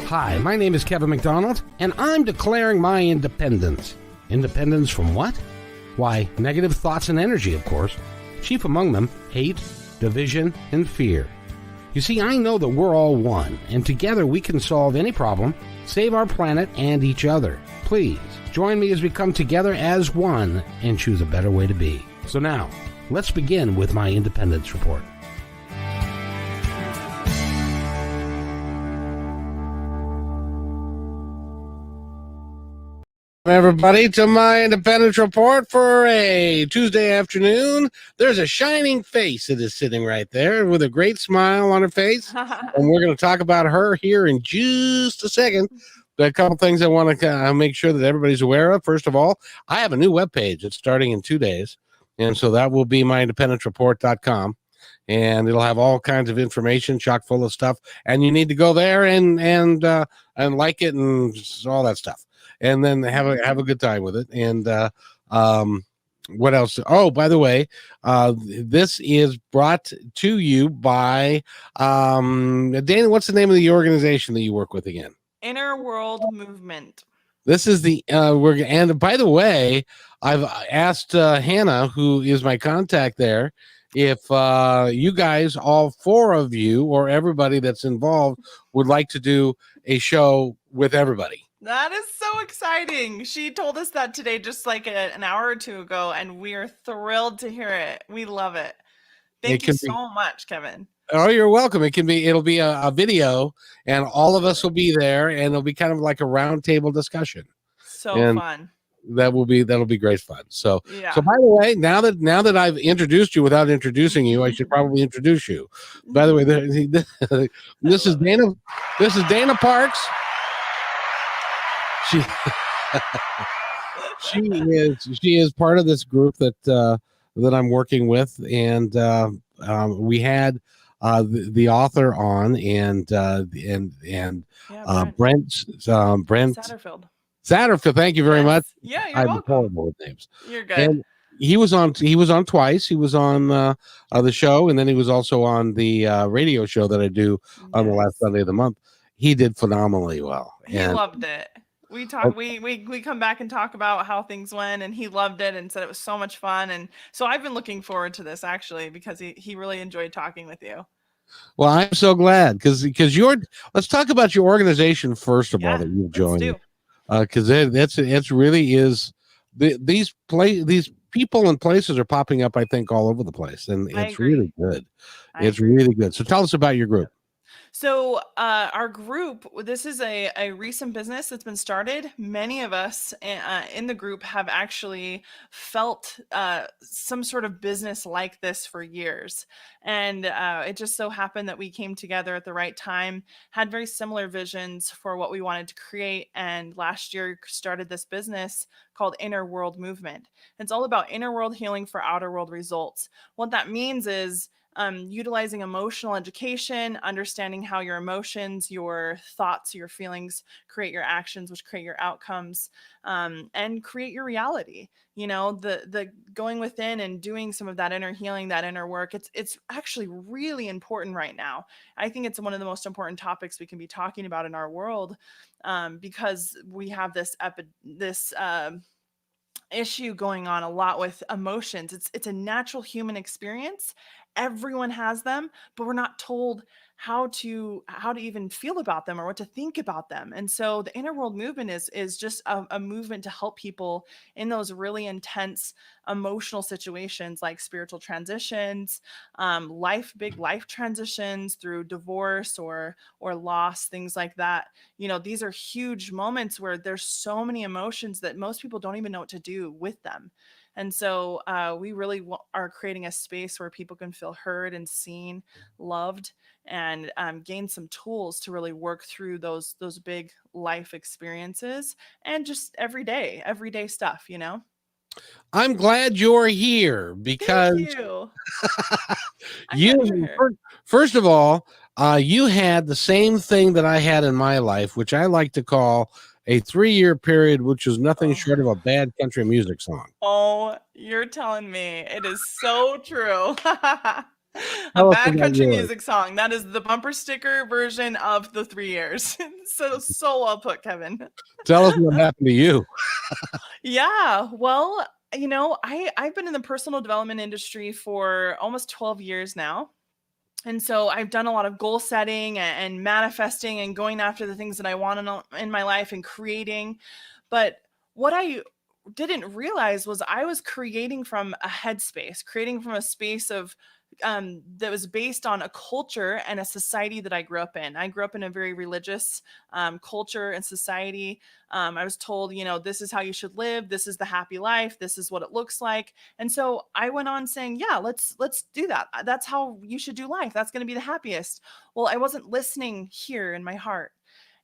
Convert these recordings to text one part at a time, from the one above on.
Hi, my name is Kevin McDonald, and I'm declaring my independence. Independence from what? Why, negative thoughts and energy, of course. Chief among them, hate, division, and fear. You see, I know that we're all one, and together we can solve any problem, save our planet and each other. Please, join me as we come together as one and choose a better way to be. So now, let's begin with my independence report. Everybody, to my independence report for a Tuesday afternoon. There's a shining face that is sitting right there with a great smile on her face. And we're going to talk about her here in just a second. A couple things I want to make sure that everybody's aware of. First of all, I have a new webpage. It's starting in 2 days. And so that will be myindependencereport.com. And it'll have all kinds of information, chock full of stuff. And you need to go there and like it and all that stuff. And then have a good time with it. And what else? Oh, by the way, this is brought to you by Dana. What's the name of the organization that you work with again? Inner World Movement. This is the and by the way, I've asked Hannah, who is my contact there, if you guys, all four of you or everybody that's involved, would like to do a show with everybody. That is so exciting. She told us that today, just like an hour or two ago, and we are thrilled to hear it. We love it. Thank you so much, Kevin. Oh, you're welcome. It'll be a video, and all of us will be there, and it'll be kind of like a roundtable discussion. So fun. That'll be great fun. So, So by the way, now that I've introduced you without introducing you, I should probably introduce you. By the way, this is Dana. This is Dana Parks. She is part of this group that I'm working with, and we had the author on and Brent Satterfield. Thank you very much. Yeah, you're welcome. Horrible with names. You're good. And he was on twice. He was on the show, and then he was also on the radio show that I do on the last Sunday of the month. He did phenomenally well. He loved it. We talk. We come back and talk about how things went, and he loved it and said it was so much fun. And so I've been looking forward to this actually because he really enjoyed talking with you. Well, I'm so glad because let's talk about your organization first of all that you've joined. Because it's really is these people and places are popping up, I think, all over the place, and it's really good. It's really good. So tell us about your group. So our group, this is a recent business that's been started. Many of us in the group have actually felt some sort of business like this for years. And it just so happened that we came together at the right time, had very similar visions for what we wanted to create. And last year started this business called Inner World Movement. It's all about inner world healing for outer world results. What that means is utilizing emotional education, understanding how your emotions, your thoughts, your feelings create your actions, which create your outcomes, and create your reality. You know, the going within and doing some of that inner healing, that inner work. It's actually really important right now. I think it's one of the most important topics we can be talking about in our world, because we have this issue going on a lot with emotions. It's a natural human experience. Everyone has them, but we're not told how to even feel about them or what to think about them. And so the inner world movement is just a movement to help people in those really intense emotional situations like spiritual transitions, big life transitions through divorce or loss, things like that. You know, these are huge moments where there's so many emotions that most people don't even know what to do with them. And so we really are creating a space where people can feel heard and seen, loved, and gain some tools to really work through those big life experiences and just everyday stuff, you know? I'm glad you're here because first of all, you had the same thing that I had in my life, which I like to call a 3-year period, which is nothing short of a bad country music song. Oh, you're telling me. It is so true. A Tell us bad about country yours. music song. That is the bumper sticker version of the 3 years. So well put, Kevin. Tell us what happened to you. Yeah. Well, I've been in the personal development industry for almost 12 years now. And so I've done a lot of goal setting and manifesting and going after the things that I want in my life and creating. But what I didn't realize was I was creating from a headspace, creating from a space of that was based on a culture and a society that I grew up in. I grew up in a very religious culture and society. I was told, this is how you should live. This is the happy life. This is what it looks like. And so I went on saying, yeah, let's do that. That's how you should do life. That's going to be the happiest. Well, I wasn't listening here in my heart.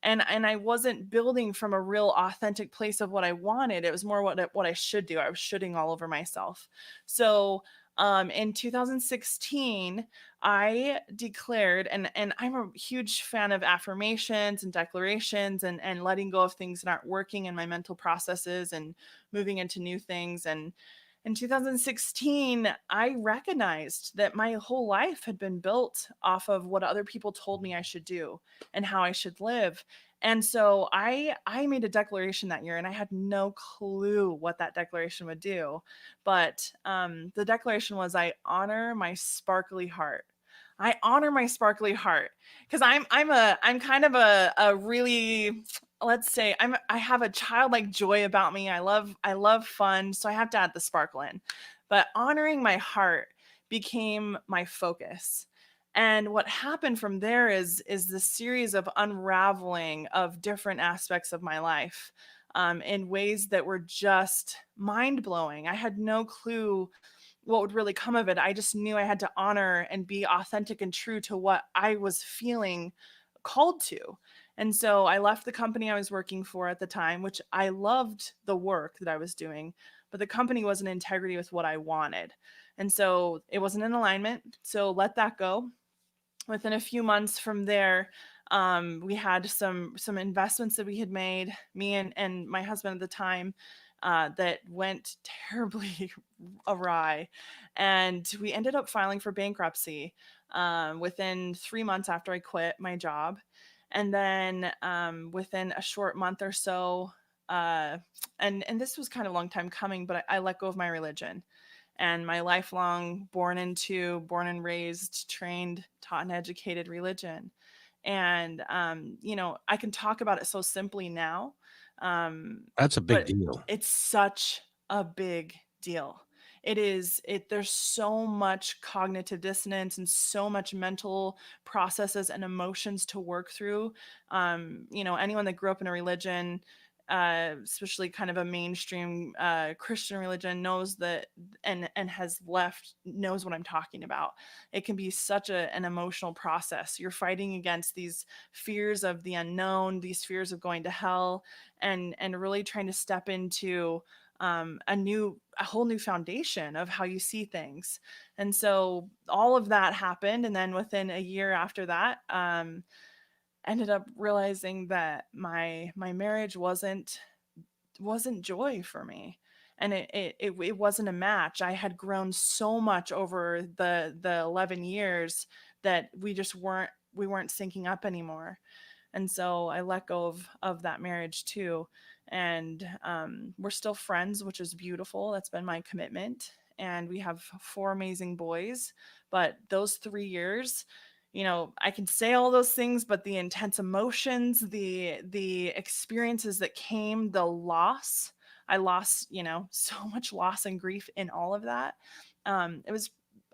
And I wasn't building from a real authentic place of what I wanted. It was more what I should do. I was shoulding all over myself. So in 2016, I declared, and I'm a huge fan of affirmations and declarations and letting go of things that aren't working in my mental processes and moving into new things. And in 2016, I recognized that my whole life had been built off of what other people told me I should do and how I should live. And so I made a declaration that year, and I had no clue what that declaration would do. But the declaration was, I honor my sparkly heart. I honor my sparkly heart because I'm kind of a really, let's say, I have a childlike joy about me. I love fun, so I have to add the sparkle in. But honoring my heart became my focus. And what happened from there is the series of unraveling of different aspects of my life in ways that were just mind blowing. I had no clue what would really come of it. I just knew I had to honor and be authentic and true to what I was feeling called to. And so I left the company I was working for at the time, which I loved the work that I was doing, but the company wasn't in integrity with what I wanted. And so it wasn't in alignment. So let that go. Within a few months from there, we had some investments that we had made, me and my husband at the time, that went terribly awry, and we ended up filing for bankruptcy within 3 months after I quit my job. And then within a short month or so, uh, and this was kind of a long time coming, but I let go of my religion and my lifelong born and raised, trained, taught, and educated religion. And I can talk about it so simply now, That's a big but deal. it's such a big deal. There's so much cognitive dissonance and so much mental processes and emotions to work through. Anyone that grew up in a religion, especially kind of a mainstream Christian religion, knows that, and has left, knows what I'm talking about. It can be such an emotional process. You're fighting against these fears of the unknown, these fears of going to hell, and really trying to step into a whole new foundation of how you see things. And so all of that happened, and then within a year after that, ended up realizing that my marriage wasn't joy for me, and it wasn't a match. I had grown so much over the 11 years that we weren't syncing up anymore. And so I let go of that marriage too. And we're still friends, which is beautiful. That's been my commitment. And we have 4 amazing boys. But those 3 years, I can say all those things, but the intense emotions, the experiences that came, the loss, I lost, so much loss and grief in all of that. It was,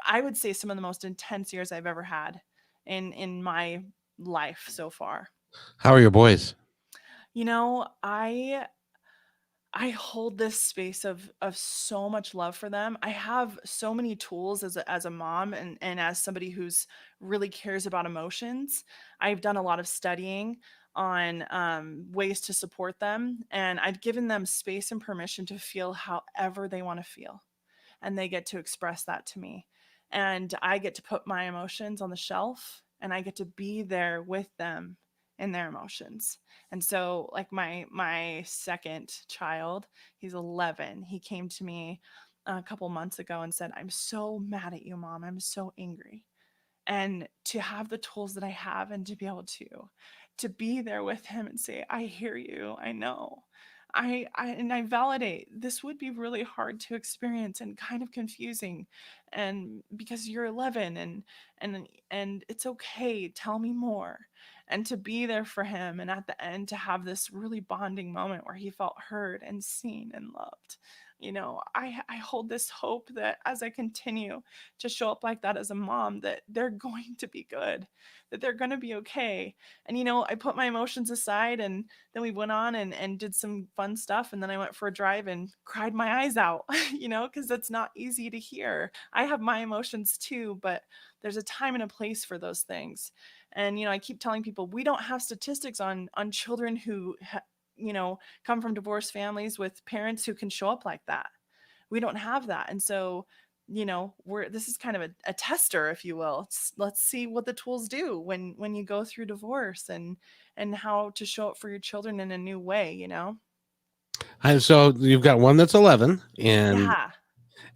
I would say, some of the most intense years I've ever had in my life so far. How are your boys? I hold this space of so much love for them. I have so many tools as a mom and as somebody who's really cares about emotions. I've done a lot of studying on ways to support them, and I've given them space and permission to feel however they want to feel, and they get to express that to me. And I get to put my emotions on the shelf, and I get to be there with them in their emotions. And so, like, my second child, he's 11. He came to me a couple months ago and said, "I'm so mad at you, Mom. I'm so angry." And to have the tools that I have and to be able to be there with him and say, "I hear you. I know. I validate this would be really hard to experience and kind of confusing, and because you're 11 and it's okay, tell me more." And to be there for him, and at the end to have this really bonding moment where he felt heard and seen and loved. I hold this hope that as I continue to show up like that as a mom, that they're going to be good, that they're going to be okay. And I put my emotions aside, and then we went on and did some fun stuff, and then I went for a drive and cried my eyes out, because that's not easy to hear. I have my emotions too, but there's a time and a place for those things. And I keep telling people, we don't have statistics on children who come from divorced families with parents who can show up like that. We don't have that. And so, this is kind of a tester, if you will. Let's see what the tools do when you go through divorce, and how to show up for your children in a new way. And so you've got one that's 11, Yeah.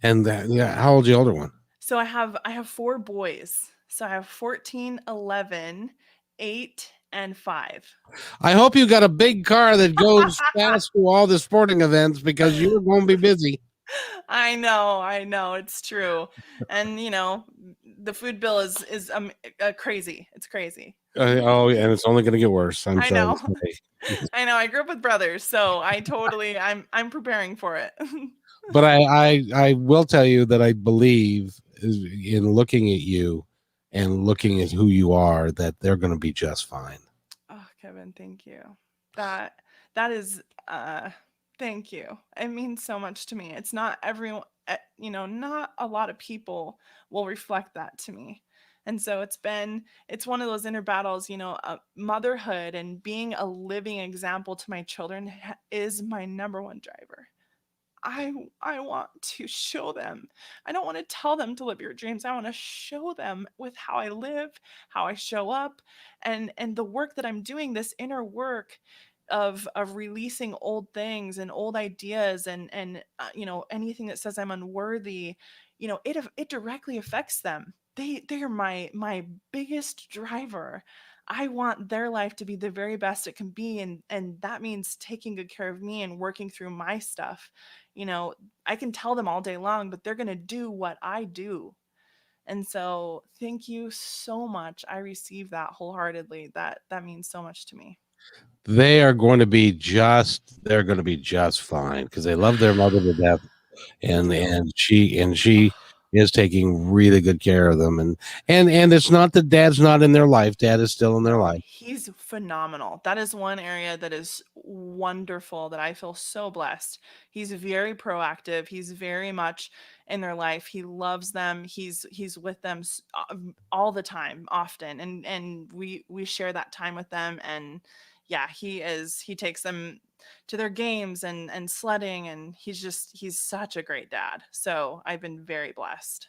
yeah, how old's the older one? So I have 4 boys. So I have 14, 11, 8, and 5. I hope you got a big car that goes fast to all the sporting events, because you're going to be busy. I know, it's true. And the food bill is crazy. It's crazy. Oh, and it's only going to get worse. I'm I sorry know. to say. I know. I grew up with brothers, so I'm preparing for it. But I will tell you that I believe in looking at you and looking at who you are, that they're going to be just fine. Oh, Kevin, thank you. That is thank you. It means so much to me. It's not everyone, not a lot of people will reflect that to me. And so it's one of those inner battles, motherhood and being a living example to my children is my number one driver. I want to show them. I don't want to tell them to live your dreams. I want to show them with how I live, how I show up, and the work that I'm doing, this inner work of releasing old things and old ideas, and anything that says I'm unworthy. It directly affects them. They are my biggest driver. I want their life to be the very best it can be, and that means taking good care of me and working through my stuff. I can tell them all day long, but they're going to do what I do. And so thank you so much. I receive that wholeheartedly. That means so much to me. They're going to be just fine, because they love their mother to death, and she is taking really good care of them, and it's not that Dad's not in their life. Dad is still in their life. He's phenomenal. That is one area that is wonderful, that I feel so blessed. He's very proactive. He's very much in their life. He loves them. He's with them all the time, often, and we share that time with them. And yeah, he takes them to their games and sledding, and he's such a great dad. So I've been very blessed.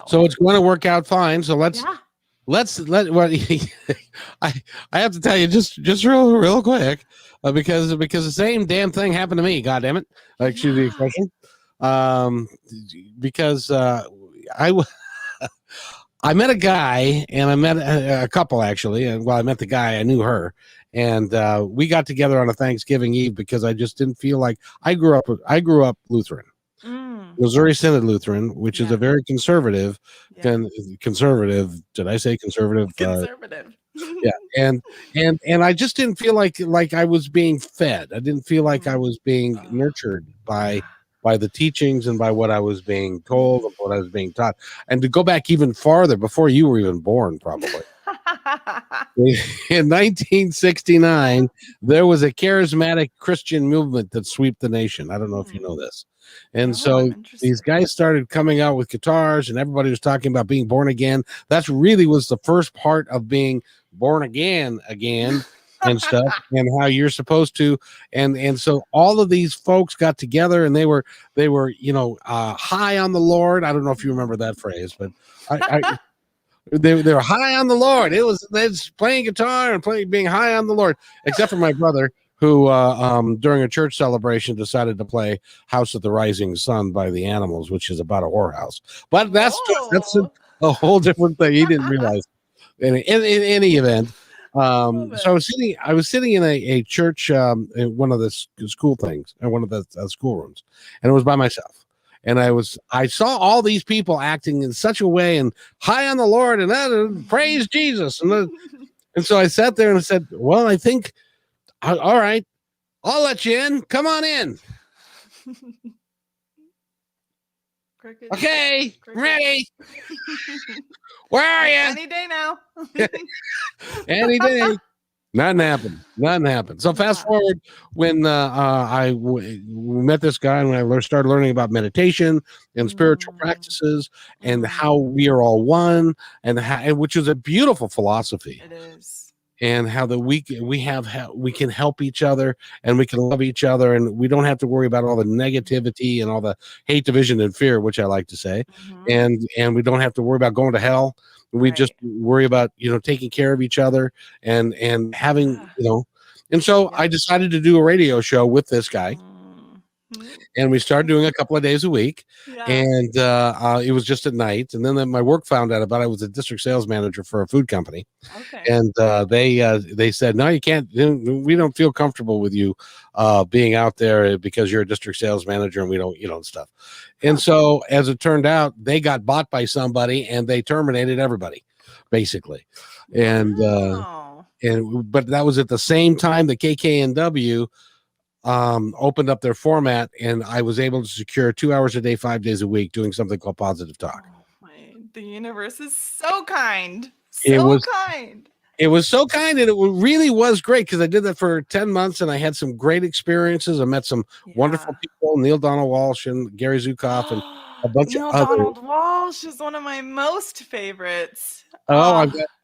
So it's going to work out fine. So let's Yeah. let what I have to tell you just real quick, because the same damn thing happened to me. God damn it! Excuse the expression. Because I met a guy, and I met a couple, actually. And I met the guy, I knew her, and we got together on a Thanksgiving Eve, because I just didn't feel like I grew up Lutheran. Missouri Synod Lutheran, which is a very conservative, conservative. Did I say conservative? Conservative. Yeah, and I just didn't feel like I was being fed. I didn't feel like I was being nurtured by the teachings and by what I was being told and what I was being taught. And to go back even farther, before you were even born, probably. In 1969, there was a charismatic Christian movement that swept the nation. I don't know if you know this. And so these guys started coming out with guitars, and everybody was talking about being born again. That's really was the first part of being born again and stuff, and how you're supposed to. And so all of these folks got together, and they were high on the Lord. I don't know if you remember that phrase, but they were high on the Lord. It was playing guitar and being high on the Lord, except for my brother, who during a church celebration decided to play "House of the Rising Sun" by the Animals, which is about a whorehouse. But that's Whoa. a whole different thing. He didn't realize. In any event, Love so it. I was sitting in a church, in one of the school things, in one of the schoolrooms, and it was by myself. And I saw all these people acting in such a way and high on the Lord and praise Jesus. And so I sat there and I said, well, I think, all right, I'll let you in. Come on in. Crickets. Okay, Crickets. ready. Where are you? Any day now. Any day. Nothing happened. Nothing happened. So fast Yeah. forward when we met this guy and I started learning about meditation and spiritual practices and how we are all one, and which is a beautiful philosophy, It is. and how that we can help each other and we can love each other, and we don't have to worry about all the negativity and all the hate, division, and fear, which I like to say, and we don't have to worry about going to hell. We just worry about taking care of each other and having and so I decided to do a radio show with this guy, and we started doing a couple of days a week. Yeah. And it was just at night, and then my work found out about it. I was a district sales manager for a food company, Okay. and they said, no, you can't, we don't feel comfortable with you being out there because you're a district sales manager, and we don't stuff. And so as it turned out, they got bought by somebody and they terminated everybody basically. And Wow. but that was at the same time that KKNW opened up their format, and I was able to secure 2 hours a day, 5 days a week, doing something called Positive Talk. The universe is so kind. It So was kind. It was so kind, and it really was great because I did that for 10 months and I had some great experiences. I met some wonderful people, Neil Donald Walsh and Gary Zukoff and a bunch of Neil other. Donald Walsh is one of my most favorites. Oh,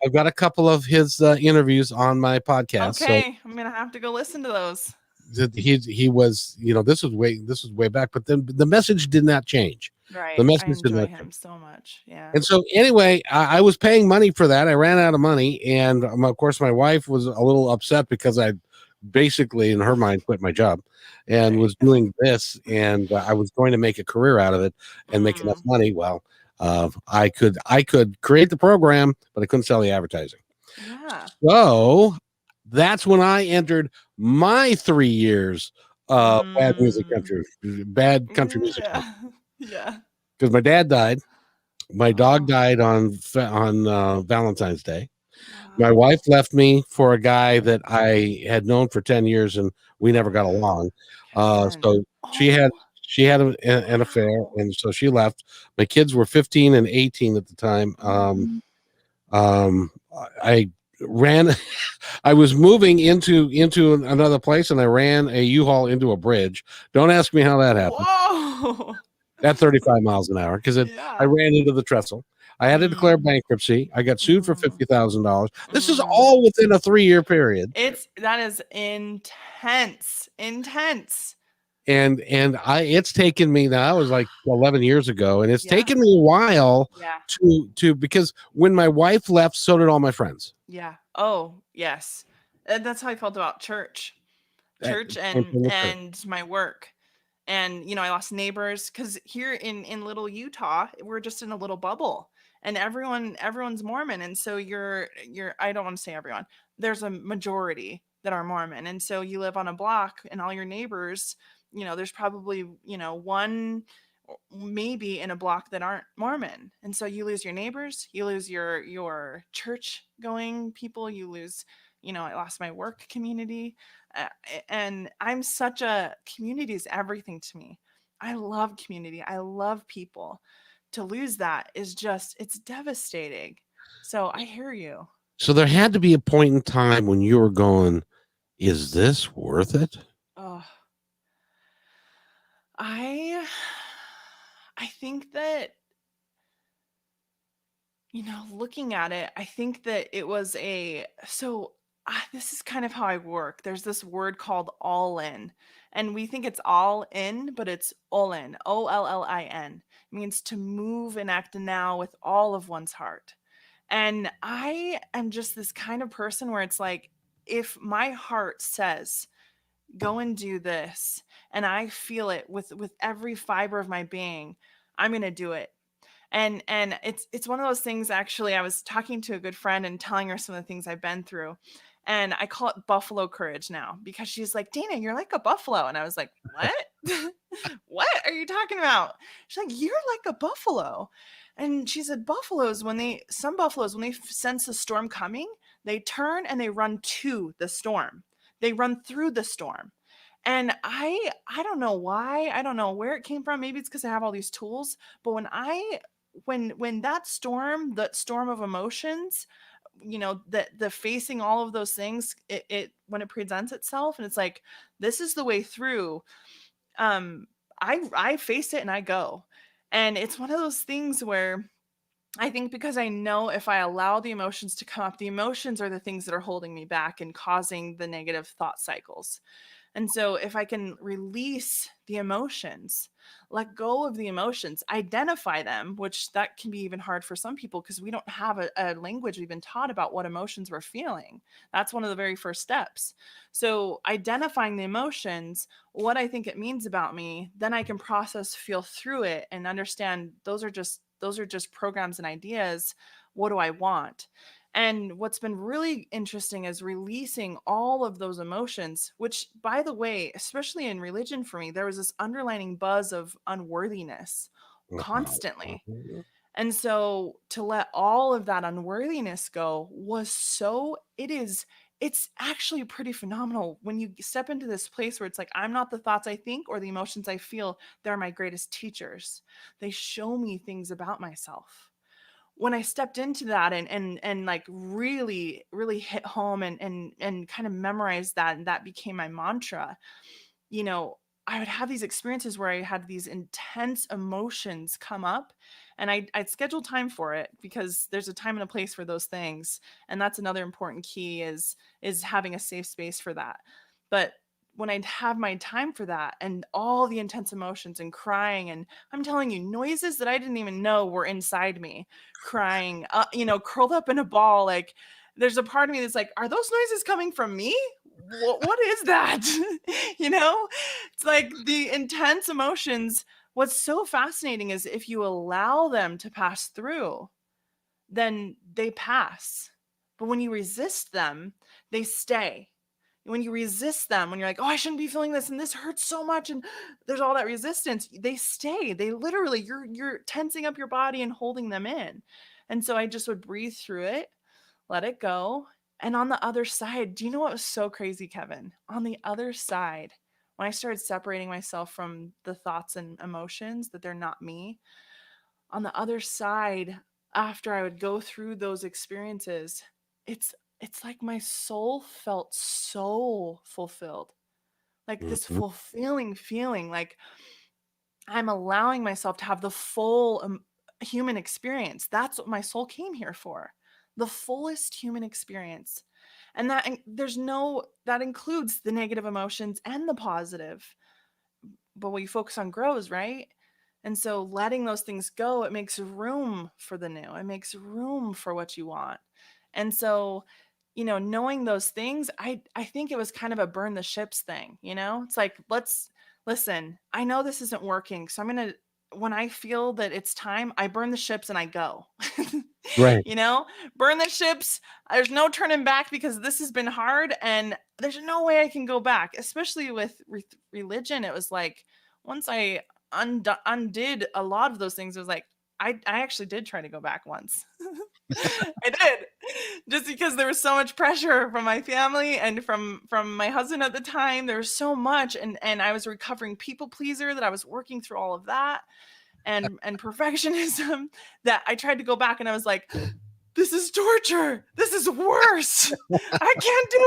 I've got a couple of his interviews on my podcast. Okay, I'm gonna have to go listen to those. So he was, this was way back, but then the message did not change. Right. The I message did enjoy not him change. so much. Yeah. And so anyway, I was paying money for that. I ran out of money, and of course my wife was a little upset because I basically, in her mind, quit my job and was doing this, and I was going to make a career out of it and make enough money. Well, I could create the program, but I couldn't sell the advertising. Yeah. So that's when I entered my 3 years of bad country music. Yeah. Because my dad died. My dog died on Valentine's Day. My wife left me for a guy that I had known for 10 years, and we never got along. So she had an affair, and so she left. My kids were 15 and 18 at the time. I ran. I was moving into another place, and I ran a U-Haul into a bridge. Don't ask me how that happened. Whoa. At 35 miles an hour, because I ran into the trestle. I had to declare bankruptcy. I got sued for $50,000. This is all within a 3-year period. That is intense. And it's taken me, now it was like 11 years ago, and it's taken me a while to because when my wife left, so did all my friends. Yeah. Oh, yes. That's how I felt about church and my work. And I lost neighbors because here in little Utah, we're just in a little bubble, and everyone's Mormon, and so you're I don't want to say everyone. There's a majority that are Mormon, and so you live on a block, and all your neighbors, there's probably one maybe in a block that aren't Mormon, and so you lose your neighbors, you lose your church going people, you lose. I lost my work community. And I'm such a community is everything to me. I love community. I love people. To lose that is it's devastating. So I hear you. So there had to be a point in time when you were going, is this worth it? Oh, I think that, looking at it, I think that it was this is kind of how I work. There's this word called all in, and we think it's all in, but it's all in, OLLIN. It means to move and act now with all of one's heart. And I am just this kind of person where it's like, if my heart says, go and do this, and I feel it with every fiber of my being, I'm going to do it. And it's one of those things. Actually, I was talking to a good friend and telling her some of the things I've been through, and I call it buffalo courage now, because she's like, Dana, you're like a buffalo. And I was like, what? What are you talking about? She's like, you're like a buffalo. And she said, some buffaloes, when they sense a storm coming, they turn and they run to the storm. They run through the storm. And I don't know why. I don't know where it came from. Maybe it's because I have all these tools. But when that storm of emotions, the facing all of those things, it when it presents itself, and it's like, this is the way through. I face it and I go. And it's one of those things where I think, because I know if I allow the emotions to come up, the emotions are the things that are holding me back and causing the negative thought cycles. And so if I can release the emotions, let go of the emotions, identify them, which that can be even hard for some people because we don't have a language we've been taught about what emotions we're feeling. That's one of the very first steps. So identifying the emotions, what I think it means about me, then I can process, feel through it, and understand those are just programs and ideas. What do I want? And what's been really interesting is releasing all of those emotions, which, by the way, especially in religion for me, there was this underlining buzz of unworthiness constantly. And so to let all of that unworthiness go it's actually pretty phenomenal when you step into this place where it's like, I'm not the thoughts I think or the emotions I feel. They're my greatest teachers. They show me things about myself. When I stepped into that and like really, really hit home and kind of memorized that, and that became my mantra, you know, I would have these experiences where I had these intense emotions come up, and I'd schedule time for it, because there's a time and a place for those things. And that's another important key, is having a safe space for that. But when I'd have my time for that and all the intense emotions and crying, and I'm telling you, noises that I didn't even know were inside me, crying, curled up in a ball, like, there's a part of me that's like, are those noises coming from me? What is that? It's like the intense emotions. What's so fascinating is if you allow them to pass through, then they pass. But when you resist them, they stay. When you resist them, when you're like, oh, I shouldn't be feeling this, and this hurts so much, and there's all that resistance, they stay. They literally, you're tensing up your body and holding them in. And so I just would breathe through it, let it go. And on the other side, do you know what was so crazy, Kevin? On the other side, when I started separating myself from the thoughts and emotions, that they're not me, on the other side, after I would go through those experiences, it's like my soul felt so fulfilled. Like this Mhm. fulfilling feeling, like I'm allowing myself to have the full human experience. That's what my soul came here for. The fullest human experience. And that includes the negative emotions and the positive. But what you focus on grows, right? And so letting those things go, it makes room for the new. It makes room for what you want. And so, knowing those things, I think it was kind of a burn the ships thing, It's like, let's listen, I know this isn't working. So when I feel that it's time, I burn the ships and I go. Right. Burn the ships. There's no turning back, because this has been hard and there's no way I can go back, especially with religion. It was like, once I undid a lot of those things, it was like, I actually did try to go back once. I did, just because there was so much pressure from my family and from my husband at the time. There was so much, and I was a recovering people pleaser, that I was working through all of that, and perfectionism, that I tried to go back, and I was like, this is torture. This is worse. I can't do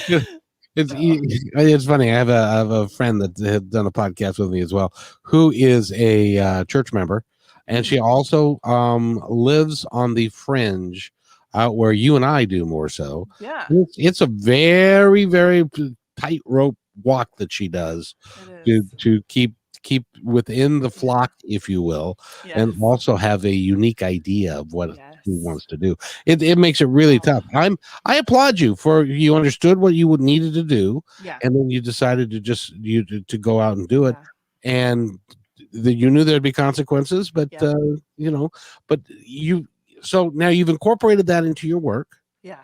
Yeah. it. It's So, it's funny. I have a friend that had done a podcast with me as well, who is a church member, and she also lives on the fringe, out where you and I do more so. yeah, It's a very very tightrope walk that she does it to is. to keep keep within the Yeah. flock, if you will, and Yes. also have a unique idea of what he Yes. wants to do. It makes it really Oh, tough. I applaud you for you understood what you would needed to do, yeah. and then you decided to just to go out and do it, Yeah. and you knew there'd be consequences, but Yep. but you so now you've incorporated that into your work Yeah.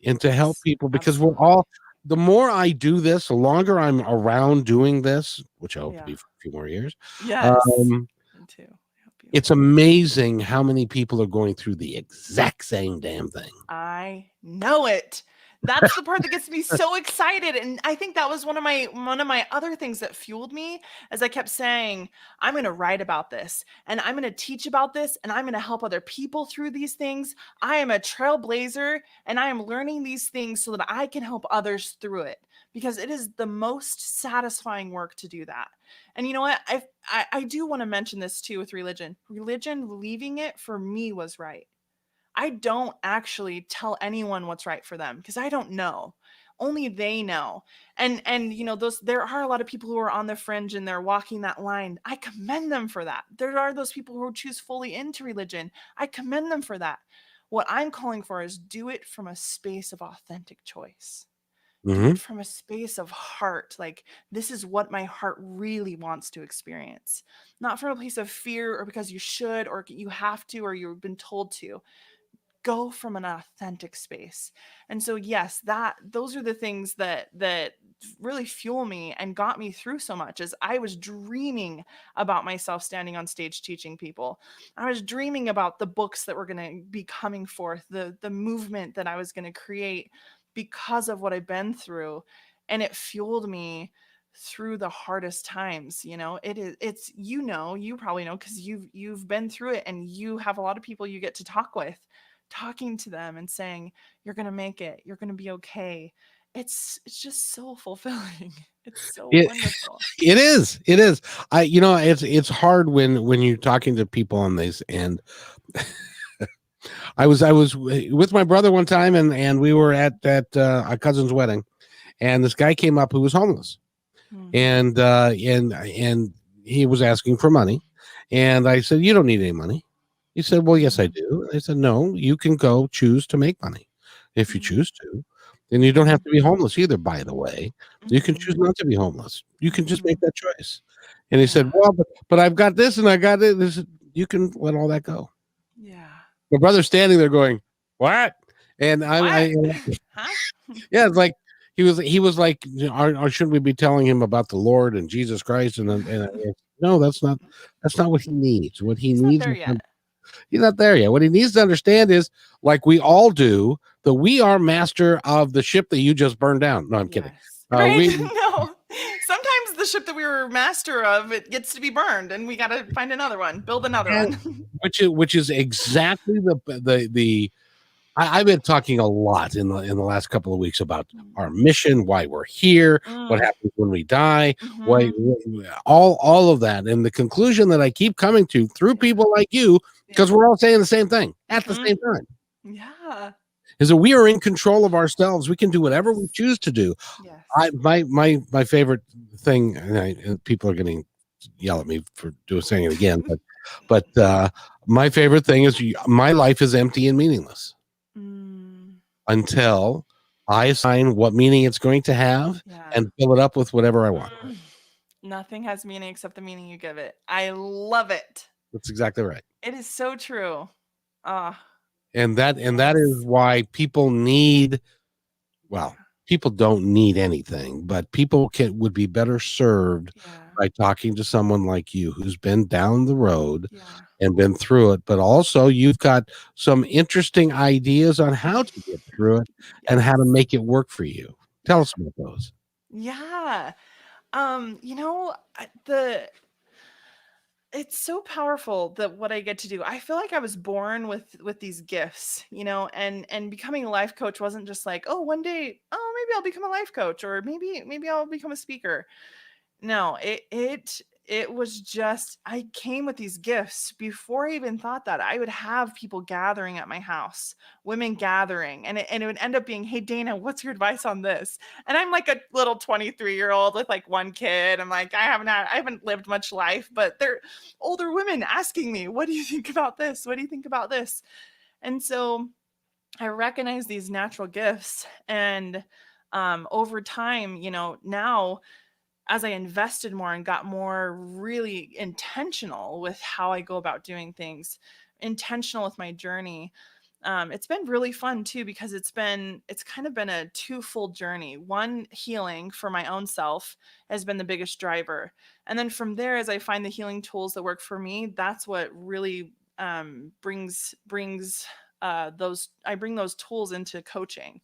and to help Yes. people because we're Absolutely. all the more I do this, the longer I'm around doing this, which I hope to Yeah. be for a few more years. Yes. Um, Me too. I hope you. it's amazing how many people are going through the exact same damn thing. I know it. That's the part that gets me so excited. And I think that was one of my other things that fueled me as I kept saying, I'm going to write about this and I'm going to teach about this and I'm going to help other people through these things. I am a trailblazer and I am learning these things so that I can help others through it because it is the most satisfying work to do that. And you know what? I do want to mention this too with religion. Religion, leaving it for me was right. I don't actually tell anyone what's right for them because I don't know. Only they know. And those there are a lot of people who are on the fringe and they're walking that line. I commend them for that. There are those people who choose fully into religion. I commend them for that. What I'm calling for is do it from a space of authentic choice. Do Hmm. it from a space of heart. Like, this is what my heart really wants to experience. Not from a place of fear or because you should or you have to or you've been told to. Go from an authentic space. And so yes, that those are the things that really fuel me and got me through so much as I was dreaming about myself standing on stage teaching people. I was dreaming about the books that were going to be coming forth, the movement that I was going to create because of what I've been through, and it fueled me through the hardest times. It's you probably know because you've been through it and you have a lot of people you get to talk with, talking to them and saying, "You're gonna make it. You're gonna be okay." It's just so fulfilling. It's so It wonderful. it is. It is. It's hard when you're talking to people on these. And I was with my brother one time, and we were at a cousin's wedding, and this guy came up who was homeless, Mhm. and he was asking for money, and I said, "You don't need any money." He said, "Well, yes, I Mhm. do." I said, "No, you can go choose to make money if you Mhm. choose to. Then you don't have Mhm. to be homeless either, by the way. You can choose Mhm. not to be homeless. You can just make Mhm. that choice." And he said, Yeah. "Well, but I've got this and I got it." This you can let all that go. Yeah. My brother's standing there going, "What?" And What? Huh? yeah, it's like he was like, or shouldn't we be telling him about the Lord and Jesus Christ? No, that's not what he needs. What he He's not needs there is yet. he's not there yet. What he needs to understand is, like we all do, that we are master of the ship that you just burned down. No, I'm kidding. Yes. Right? We No. Sometimes the ship that we were master of, it gets to be burned and we got to find another one, build another and one. which is exactly the I've been talking a lot in the last couple of weeks about our mission, why we're here, what Mm. happens when we die, why Mhm. all of that, and the conclusion that I keep coming to through Yeah. people like you, Yeah. because we're all saying the same thing at the Mhm. same time, Yeah. is that we are in control of ourselves. We can do whatever we Yes. choose to do. I Yes. my favorite thing, and people are going to yell at me for saying it again, but my favorite thing is my life is empty and meaningless Mm, until I assign what meaning it's going to have yeah. and fill it up with whatever I want. Mm. Nothing has meaning except the meaning you give it. I love it. That's exactly right. It is so true. Ah, And that is yes. why people need, Yeah. well, people don't need anything, but people would be better served Yeah. by talking to someone like you who's been down the road Yeah. and been through it, but also you've got some interesting ideas on how to get through it and how to Yes. make it work for you. Tell Yeah. us about those. Yeah. The it's so powerful that what I get to do. I feel like I was born with these gifts, and becoming a life coach wasn't just like, oh, one day, oh, maybe I'll become a life coach or maybe I'll become a speaker. No, it it was just, I came with these gifts before I even thought that. I would have people gathering at my house, women gathering, and it would end up being, hey, Dana, what's your advice on this? And I'm like a little 23-year-old with like one kid. I'm like, I haven't lived much life, but they're older women asking me, what do you think about this? What do you think about this? And so I recognize these natural gifts. And over time, now as I invested more and got more really intentional with how I go about doing things, intentional with my journey, it's been really fun too, because it's kind of been a twofold journey. One, healing for my own self has been the biggest driver. And then from there, as I find the healing tools that work for me, that's what really brings those, I bring those tools into coaching.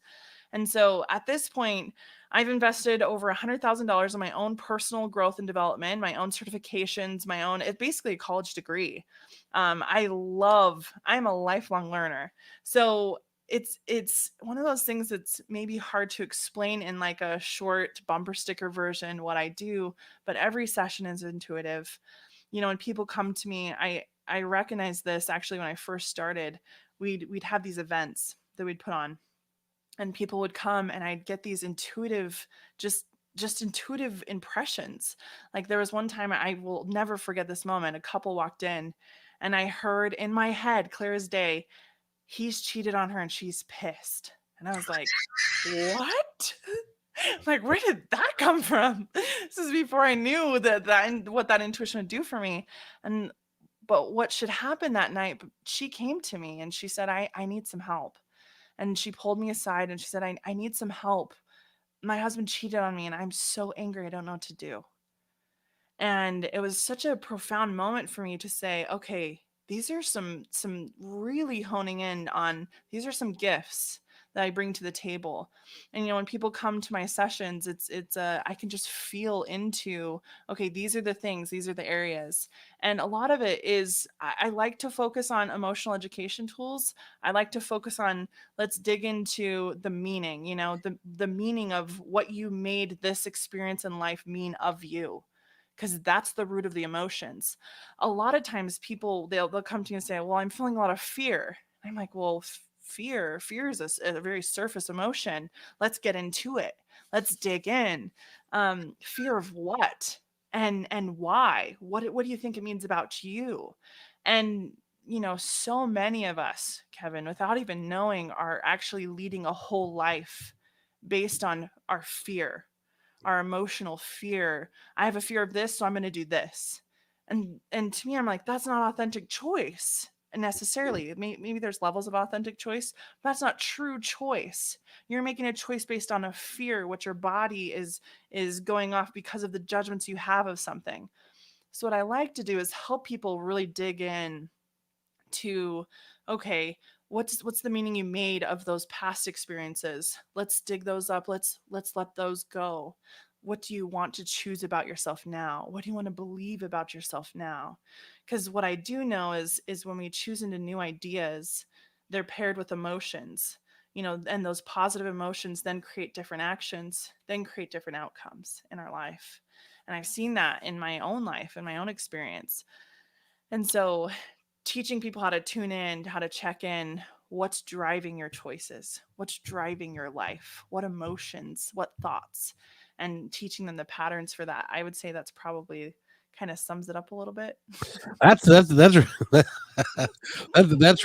And so at this point, I've invested over $100,000 in my own personal growth and development, my own certifications, it's basically a college degree. I'm a lifelong learner. So it's one of those things that's maybe hard to explain in like a short bumper sticker version what I do, but every session is intuitive. When people come to me, I recognize this actually when I first started. We'd have these events that we'd put on, and people would come and I'd get these intuitive, just intuitive impressions. Like there was one time, I will never forget this moment. A couple walked in and I heard in my head, clear as day, he's cheated on her and she's pissed. And I was like, what? Like, where did that come from? This is before I knew what that intuition would do for me. And but what should happen that night, she came to me and she said, I need some help. And she pulled me aside and she said, I need some help. My husband cheated on me and I'm so angry. I don't know what to do. And it was such a profound moment for me to say, okay, these are some really honing in on, these are some gifts that I bring to the table. And when people come to my sessions, I can just feel into, okay, these are the things, these are the areas. And a lot of it is, I like to focus on emotional education tools. I like to focus on, let's dig into the meaning, the meaning of what you made this experience in life mean of you, because that's the root of the emotions. A lot of times people, they'll come to you and say, well, I'm feeling a lot of fear. I'm like, well, fear is a very surface emotion. Let's get into it. Let's dig in. Fear of what? And why? What do you think it means about you? And so many of us, Kevin, without even knowing, are actually leading a whole life based on our fear, our emotional fear. I have a fear of this, so I'm going to do this. And to me, I'm like, that's not authentic choice necessarily. Maybe there's levels of authentic choice, but that's not true choice. You're making a choice based on a fear, what your body is going off because of the judgments you have of something. So what I like to do is help people really dig in to, okay, what's the meaning you made of those past experiences? Let's dig those up. Let's let those go. What do you want to choose about yourself now? What do you want to believe about yourself now? Because what I do know is when we choose into new ideas, they're paired with emotions, and those positive emotions then create different actions, then create different outcomes in our life. And I've seen that in my own life, in my own experience. And so teaching people how to tune in, how to check in, what's driving your choices, what's driving your life, what emotions, what thoughts, and teaching them the patterns for that. I would say that's probably kind of sums it up a little bit. That's that's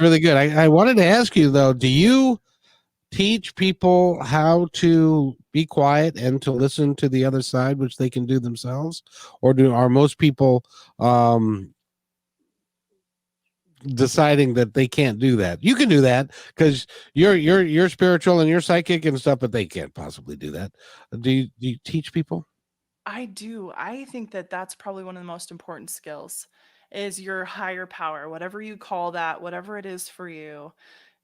really good. I wanted to ask you though, do you teach people how to be quiet and to listen to the other side, which they can do themselves, or are most people deciding that they can't do that? You can do that because you're spiritual and you're psychic and stuff, but they can't possibly do that. Do you teach people? I do. I think that that's probably one of the most important skills is your higher power, whatever you call that, whatever it is for you.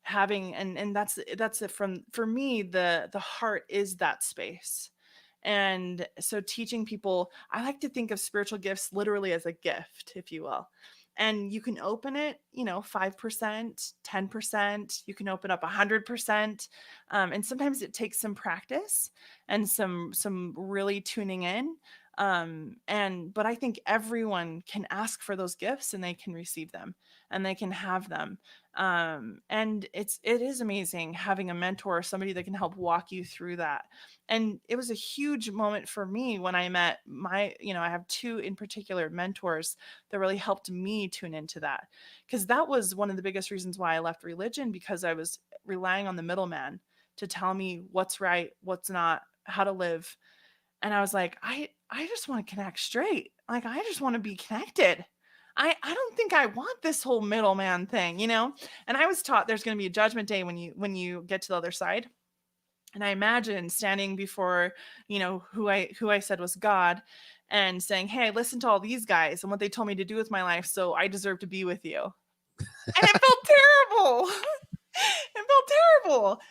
Having and that's it. From For me, the heart is that space. And so teaching people, I like to think of spiritual gifts literally as a gift, if you will. And you can open it, 5%, 10%, you can open up 100%. And sometimes it takes some practice and some really tuning in. And but I think everyone can ask for those gifts and they can receive them and they can have them. And it is amazing having a mentor, somebody that can help walk you through that. And it was a huge moment for me when I met my, I have two in particular mentors that really helped me tune into that, because that was one of the biggest reasons why I left religion, because I was relying on the middleman to tell me what's right, what's not, how to live. And I was like, I just want to connect straight. Like, I just want to be connected. I don't think I want this whole middleman thing. And I was taught there's going to be a judgment day when you get to the other side. And I imagine standing before, who I said was God, and saying, "Hey, I listened to all these guys and what they told me to do with my life, so I deserve to be with you." And it felt terrible. It felt terrible.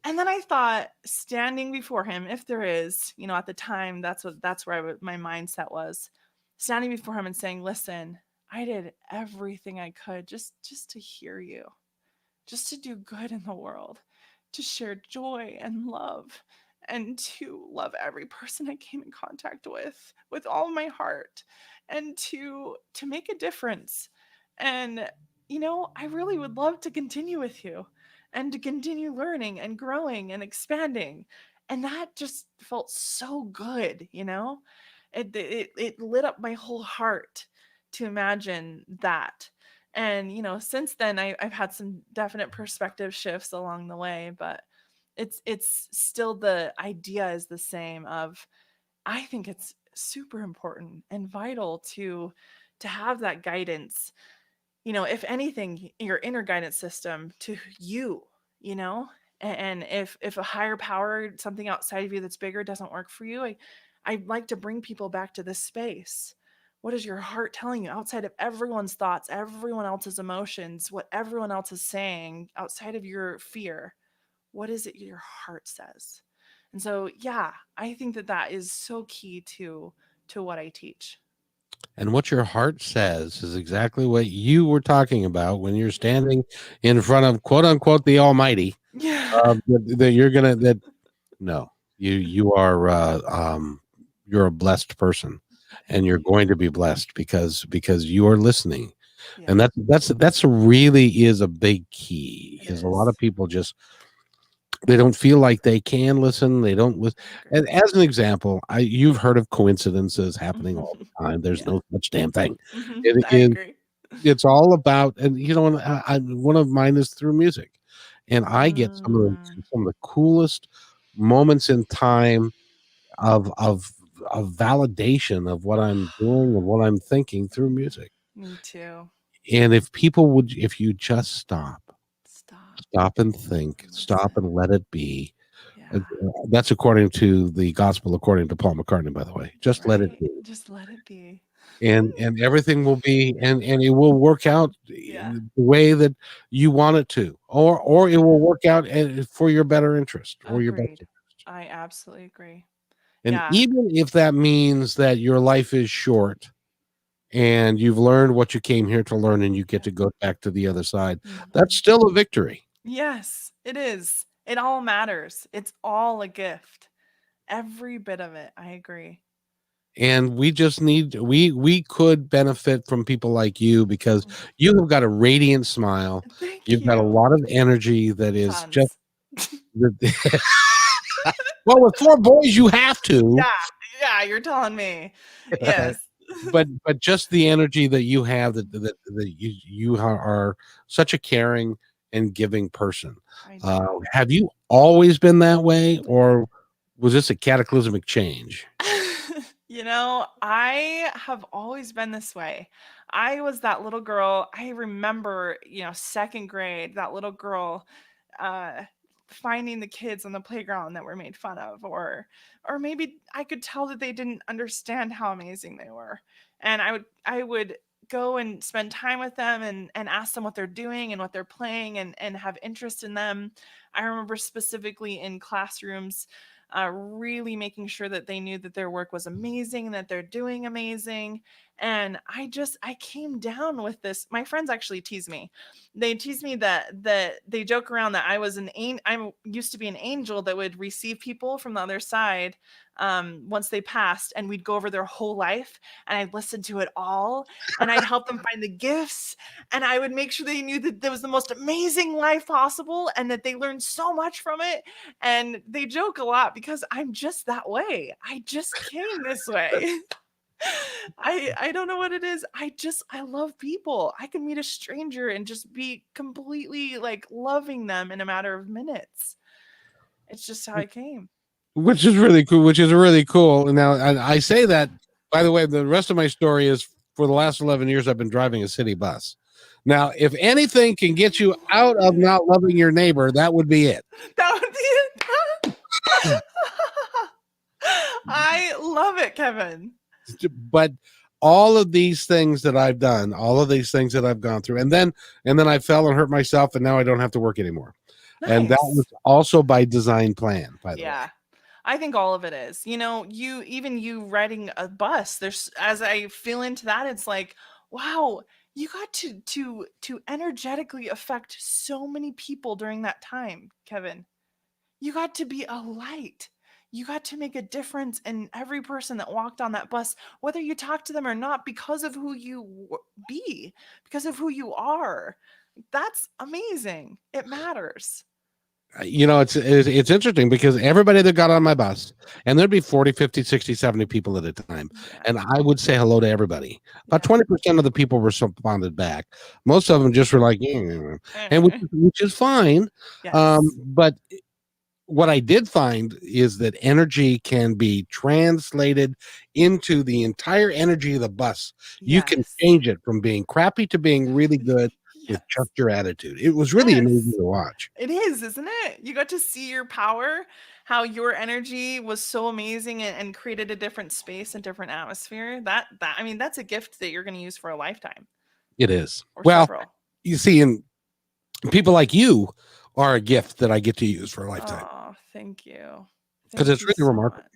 And then I thought, standing before him, if there is, at the time, that's where my mindset was, standing before him and saying, "Listen, I did everything I could just to hear you, just to do good in the world, to share joy and love, and to love every person I came in contact with all my heart, and to make a difference. And I really would love to continue with you and to continue learning and growing and expanding." And that just felt so good. It lit up my whole heart to imagine that. And since then I've had some definite perspective shifts along the way, but it's still, the idea is the same. Of, I think it's super important and vital to have that guidance, if anything, your inner guidance system to you, you know and if a higher power, something outside of you that's bigger, doesn't work for you, I like to bring people back to this space. What is your heart telling you, outside of everyone's thoughts, everyone else's emotions, what everyone else is saying, outside of your fear? What is it your heart says? And so, yeah, I think that is so key to what I teach. And what your heart says is exactly what you were talking about when you're standing in front of quote unquote the Almighty. Yeah. That you're gonna that no, you are you're a blessed person, and Thank you're you. going to be blessed because you are listening, and Yeah, that's really is a big key. it Is a lot of is. people just they don't feel like they can listen. They don't listen. I And agree. as an example, you've heard of coincidences happening all the time. There's Yeah. no such damn thing. It I is agree. it's all about, and and one of mine is through music, and I get Mm, some of the coolest moments in time of validation of what I'm doing and what I'm thinking through music. me too. And if you just Stop stop and think, and stop and listen. let it be. Uh, Yeah, That's according to the gospel, according to Paul McCartney, by the way. Just let it right. be, Just let it be. and everything will be, and it will work out Yeah, the way that you want it to, or it will yeah. work out for your better interest or your best Agreed. interest. I absolutely agree. And Yeah. even if that means that your life is short and you've learned what you came here to learn and you get Yeah. to go back to the other side, that's Hmm. still a victory. Yes, it is. It all matters. It's all a gift. Every bit of it. I agree. And we just need we could benefit from people like you because Mm. you have got a radiant smile. Thank You've got a you. lot of energy that is just Tons. well, with 4 boys, you have to. Yeah, yeah, you're telling me. Yes. But just the energy that you have, that you are such a caring and giving person. I do. Have you always been that way, or was this a cataclysmic change? I have always been this way. I was that little girl. I remember, second grade, that little girl uh finding the kids on the playground that were made fun of, or maybe I could tell that they didn't understand how amazing they were. And I would go and spend time with them and ask them what they're doing and what they're playing, and have interest in them. I remember specifically in classrooms, really making sure that they knew that their work was amazing, that they're doing amazing. And I came down with this. My friends actually tease me. They tease me that they joke around that I used to be an angel that would receive people from the other side once they passed, and we'd go over their whole life, and I'd listen to it all, and I'd help them find the gifts, and I would make sure they knew that there was the most amazing life possible and that they learned so much from it. And they joke a lot because I'm just that way. I just came this way. I don't know what it is. I love people. I can meet a stranger and just be completely like loving them in a matter of minutes. It's just how I came. Which is really cool. Which is really cool. And now I say that, by the way, the rest of my story is for the last 11 years, I've been driving a city bus. Now, if anything can get you out of not loving your neighbor, that would be it. That would be it. I love it, Kevin. But all of these things that I've done, all of these things that I've gone through, and then I fell and hurt myself, and now I don't have to work anymore. Nice. And that was also by design plan, by the way. Yeah. I think all of it is. You riding a bus, as I feel into that, it's like, wow, you got to energetically affect so many people during that time, Kevin. You got to be a light. You got to make a difference in every person that walked on that bus, whether you talk to them or not, because of who you be, because of who you are. That's amazing. It matters. It's interesting because everybody that got on my bus, and there'd be 40, 50, 60, 70 people at a time. Yeah. And I would say hello to everybody. About 20% of the people responded back. Most of them just were like, and which is fine. Yes. But what I did find is that energy can be translated into the entire energy of the bus. Yes. You can change it from being crappy to being really good. Yes. With just your attitude. It was really amazing to watch. It is, isn't it? You got to see your power, how your energy was so amazing and created a different space and different atmosphere. That's a gift that you're going to use for a lifetime. It is. Several. You see, and people like you are a gift that I get to use for a lifetime. Oh, thank you. Because it's really remarkable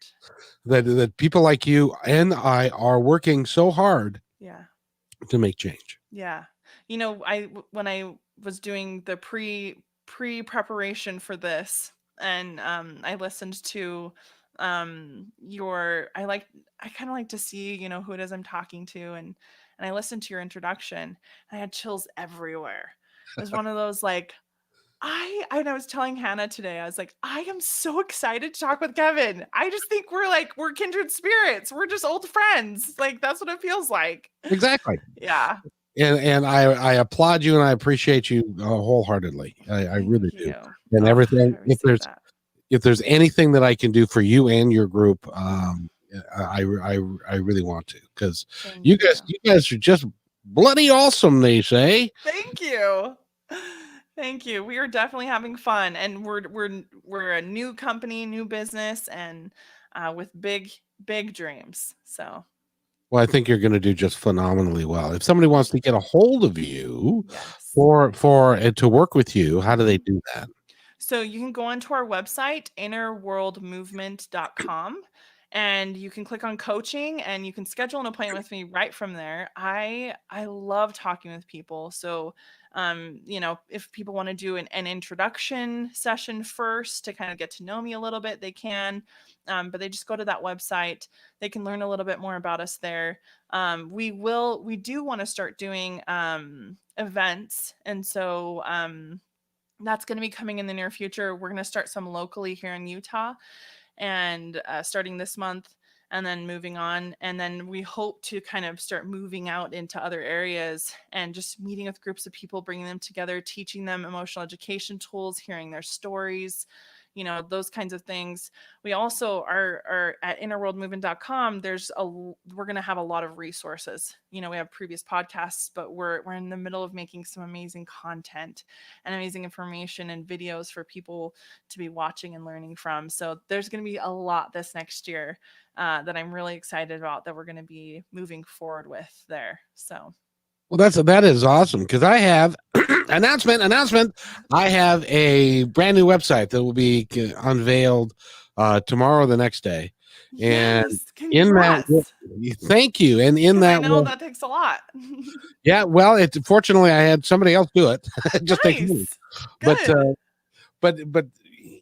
that people like you and I are working so hard to make change. Yeah. When I was doing the pre-preparation for this, and I listened to I kind of like to see, who it is I'm talking to, and I listened to your introduction, and I had chills everywhere. It was one of those like, I was telling Hannah today, I was like, I am so excited to talk with Kevin. I just think we're kindred spirits. We're just old friends. Like, that's what it feels like. Exactly. Yeah. And I applaud you and I appreciate you wholeheartedly. I really do. And everything. If there's anything that I can do for you and your group, I really want to, because you guys are just bloody awesome, they say. Thank you. Thank you. We are definitely having fun, and we're a new company, new business, and with big dreams. So. Well, I think you're going to do just phenomenally well. If somebody wants to get a hold of you for to work with you, how do they do that? So you can go onto our website, innerworldmovement.com, and you can click on coaching, and you can schedule an appointment with me right from there. I love talking with people. So, if people want to do an introduction session first to kind of get to know me a little bit, they can. But they just go to that website. They can learn a little bit more about us there. We do want to start doing events. And so that's going to be coming in the near future. We're going to start some locally here in Utah, and starting this month, and then moving on. And then we hope to kind of start moving out into other areas and just meeting with groups of people, bringing them together, teaching them emotional education tools, hearing their stories, those kinds of things. We also are at innerworldmovement.com. We're going to have a lot of resources. We have previous podcasts, but we're in the middle of making some amazing content and amazing information and videos for people to be watching and learning from. So there's going to be a lot this next year that I'm really excited about, that we're going to be moving forward with there. So. Well, that is awesome, because I have announcement. I have a brand new website that will be unveiled tomorrow or the next day. And Yes, in that, congrats. thank you. And in Because I that, know that takes a lot. yeah, well, it fortunately I had somebody else do it. It just takes me. Nice. But Good. but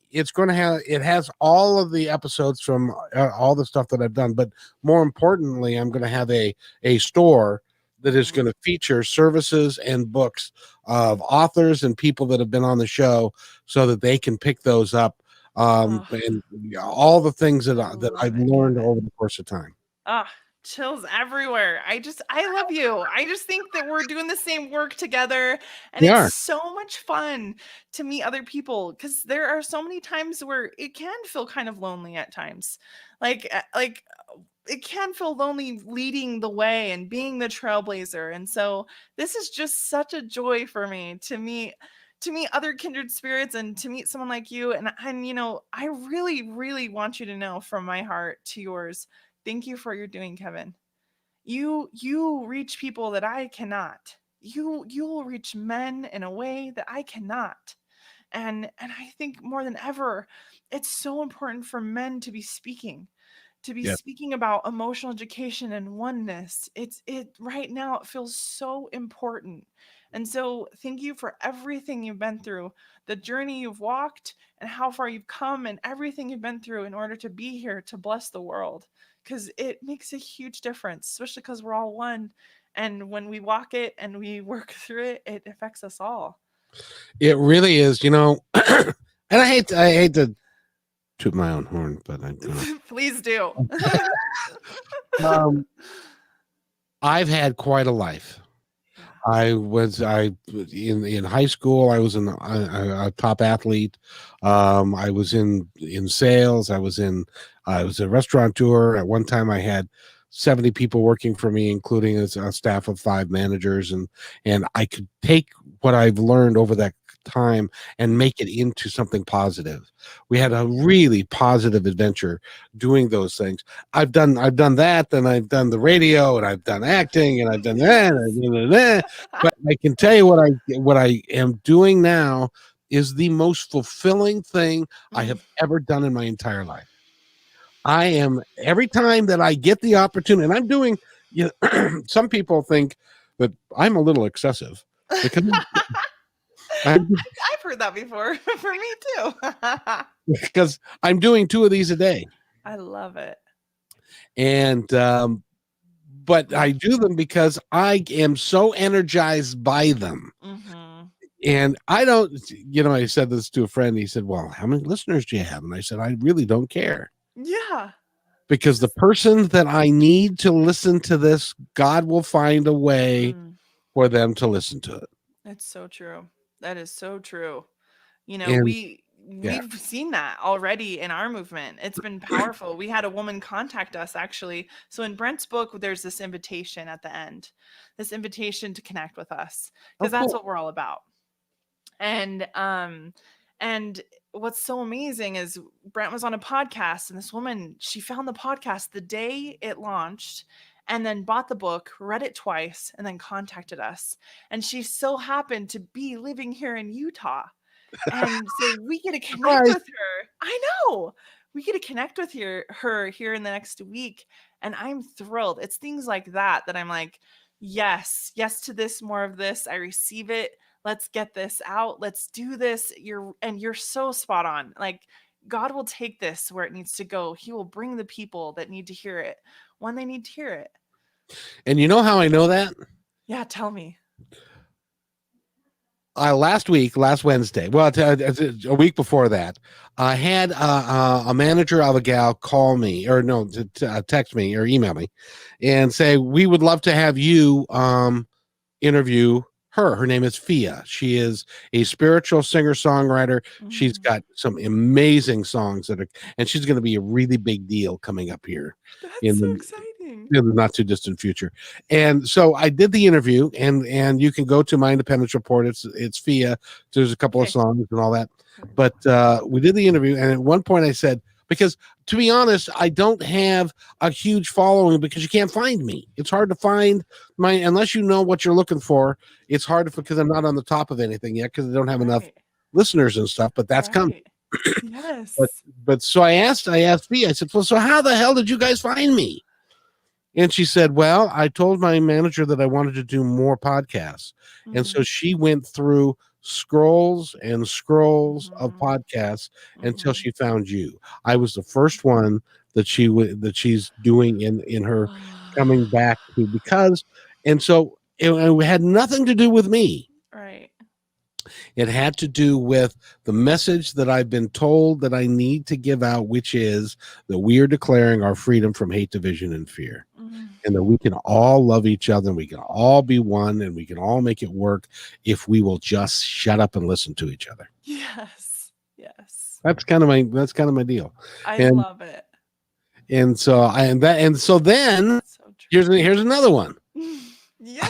it's going to have, it has all of the episodes from all the stuff that I've done, but more importantly I'm going to have a store that is Mhm. going to feature services and books of authors and people that have been on the show so that they can pick those up, Oh, and all the things that I that I've love it, learned over Kevin. the course of time. Ah, chills everywhere. I love you. I just think that we're doing the same work together and They it's are. so much fun to meet other people because there are so many times where it can feel kind of lonely at times. It can feel lonely leading the way and being the trailblazer. And so this is just such a joy for me to meet other kindred spirits and to meet someone like you. And you know, I really, really want you to know from my heart to yours, thank you for what you're doing, Kevin. You reach people that I cannot. You will reach men in a way that I cannot. And I think more than ever, it's so important for men to be Yeah. speaking about emotional education and oneness. It right now it feels so important. And so thank you for everything you've been through, the journey you've walked and how far you've come and everything you've been through in order to be here to bless the world because it makes a huge difference, especially because we're all one. And when we walk it and we work through it, it affects us all. It really is, and I hate to toot my own horn, but I'm gonna. Please do. um, I've had quite a life. Yeah. I in high school. I was a top athlete. I was in sales. I was a restaurateur. At one time, I had 70 people working for me, including a staff of 5 managers, and I could take what I've learned over that time and make it into something positive. We had a really positive adventure doing those things. I've done that, then I've done the radio, and I've done acting, and I've done that, and I've done that. But I can tell you what I am doing now is the most fulfilling thing I Mm. have ever done in my entire life. I am every time that I get the opportunity, and I'm doing. Some people think that I'm a little excessive because I'm I've heard that before. For me too. because I'm doing 2 of these a day, I love it. and but I do them because I am so energized by them. Mhm. And I don't, I said this to a friend. He said, "Well, how many listeners do you have?" And I said, "I really don't care Yeah. because the Just person that I need to listen to this, God will find a way mm, for them to listen to it." it's so true. That is so true. You know, And yeah, we've seen that already in our movement. It's been powerful. We had a woman contact us actually. So in Brent's book, there's this invitation at the end, this invitation to connect with us, oh, because that's cool. what we're all about. And and what's so amazing is Brent was on a podcast and this woman, she found the podcast the day it launched and then bought the book, read it twice, and then contacted us. And she so happened to be living here in Utah. And so we get to connect Surprise. with her. I know. We get to connect with her here in the next week. And I'm thrilled. It's things like that that I'm like, yes, yes to this, more of this. I receive it. Let's get this out. Let's do this. You're so spot on. Like God will take this where it needs to go. He will bring the people that need to hear it when they need to hear it. And you know how I know that? Yeah, tell me. Last Wednesday, well, a week before that, I had a manager of a gal call me, or no, text me or email me, and say we would love to have you interview her. Her name is Fia. She is a spiritual singer songwriter. She's Mm, got some amazing songs and she's going to be a really big deal coming up here that's in so the exciting. in the not too distant future. And so I did the interview, and you can go to my Independence Report. It's Fia. There's a couple of Okay. songs and all that. But we did the interview, and at one point I said, because to be honest, I don't have a huge following because you can't find me. It's hard to find unless you know what you're looking for. It's hard because I'm not on the top of anything yet because I don't have enough Right. listeners and stuff. But that's coming. Right. But Yes. but so I asked B, I said, well, so how the hell did you guys find me? And she said, well, I told my manager that I wanted to do more podcasts. And so Mm, she went through scrolls and scrolls of mhm, podcasts until mhm. she found you. I was the first one that she's doing in her coming back to, because, and so it had nothing to do with me. Right. It had to do with the message that I've been told that I need to give out, which is that we are declaring our freedom from hate, division, and fear, Mm. and that we can all love each other, and we can all be one, and we can all make it work if we will just shut up and listen to each other. Yes. Yes. That's kind of my deal. I and love it. and so then So here's another one. true. Yay.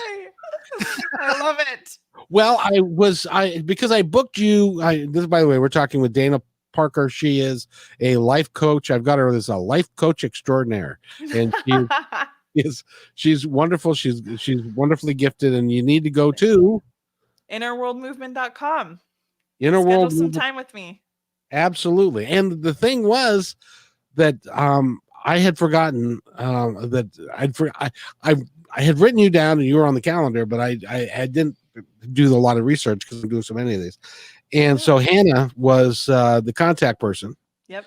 I love it. Well, I because I booked you. This, by the way, we're talking with Dana Parker. She is a life coach. I've got her as a life coach extraordinaire, and is she's wonderful. She's wonderfully gifted, and you need to go Thank you. to Innerworldmovement.com. Inner Schedule World some Movement. time with me. Absolutely. And the thing was that I had forgotten that I had written you down and you were on the calendar, but I didn't do a lot of research because I'm doing so many of these. And so Yeah. Hannah was the contact person. Yep.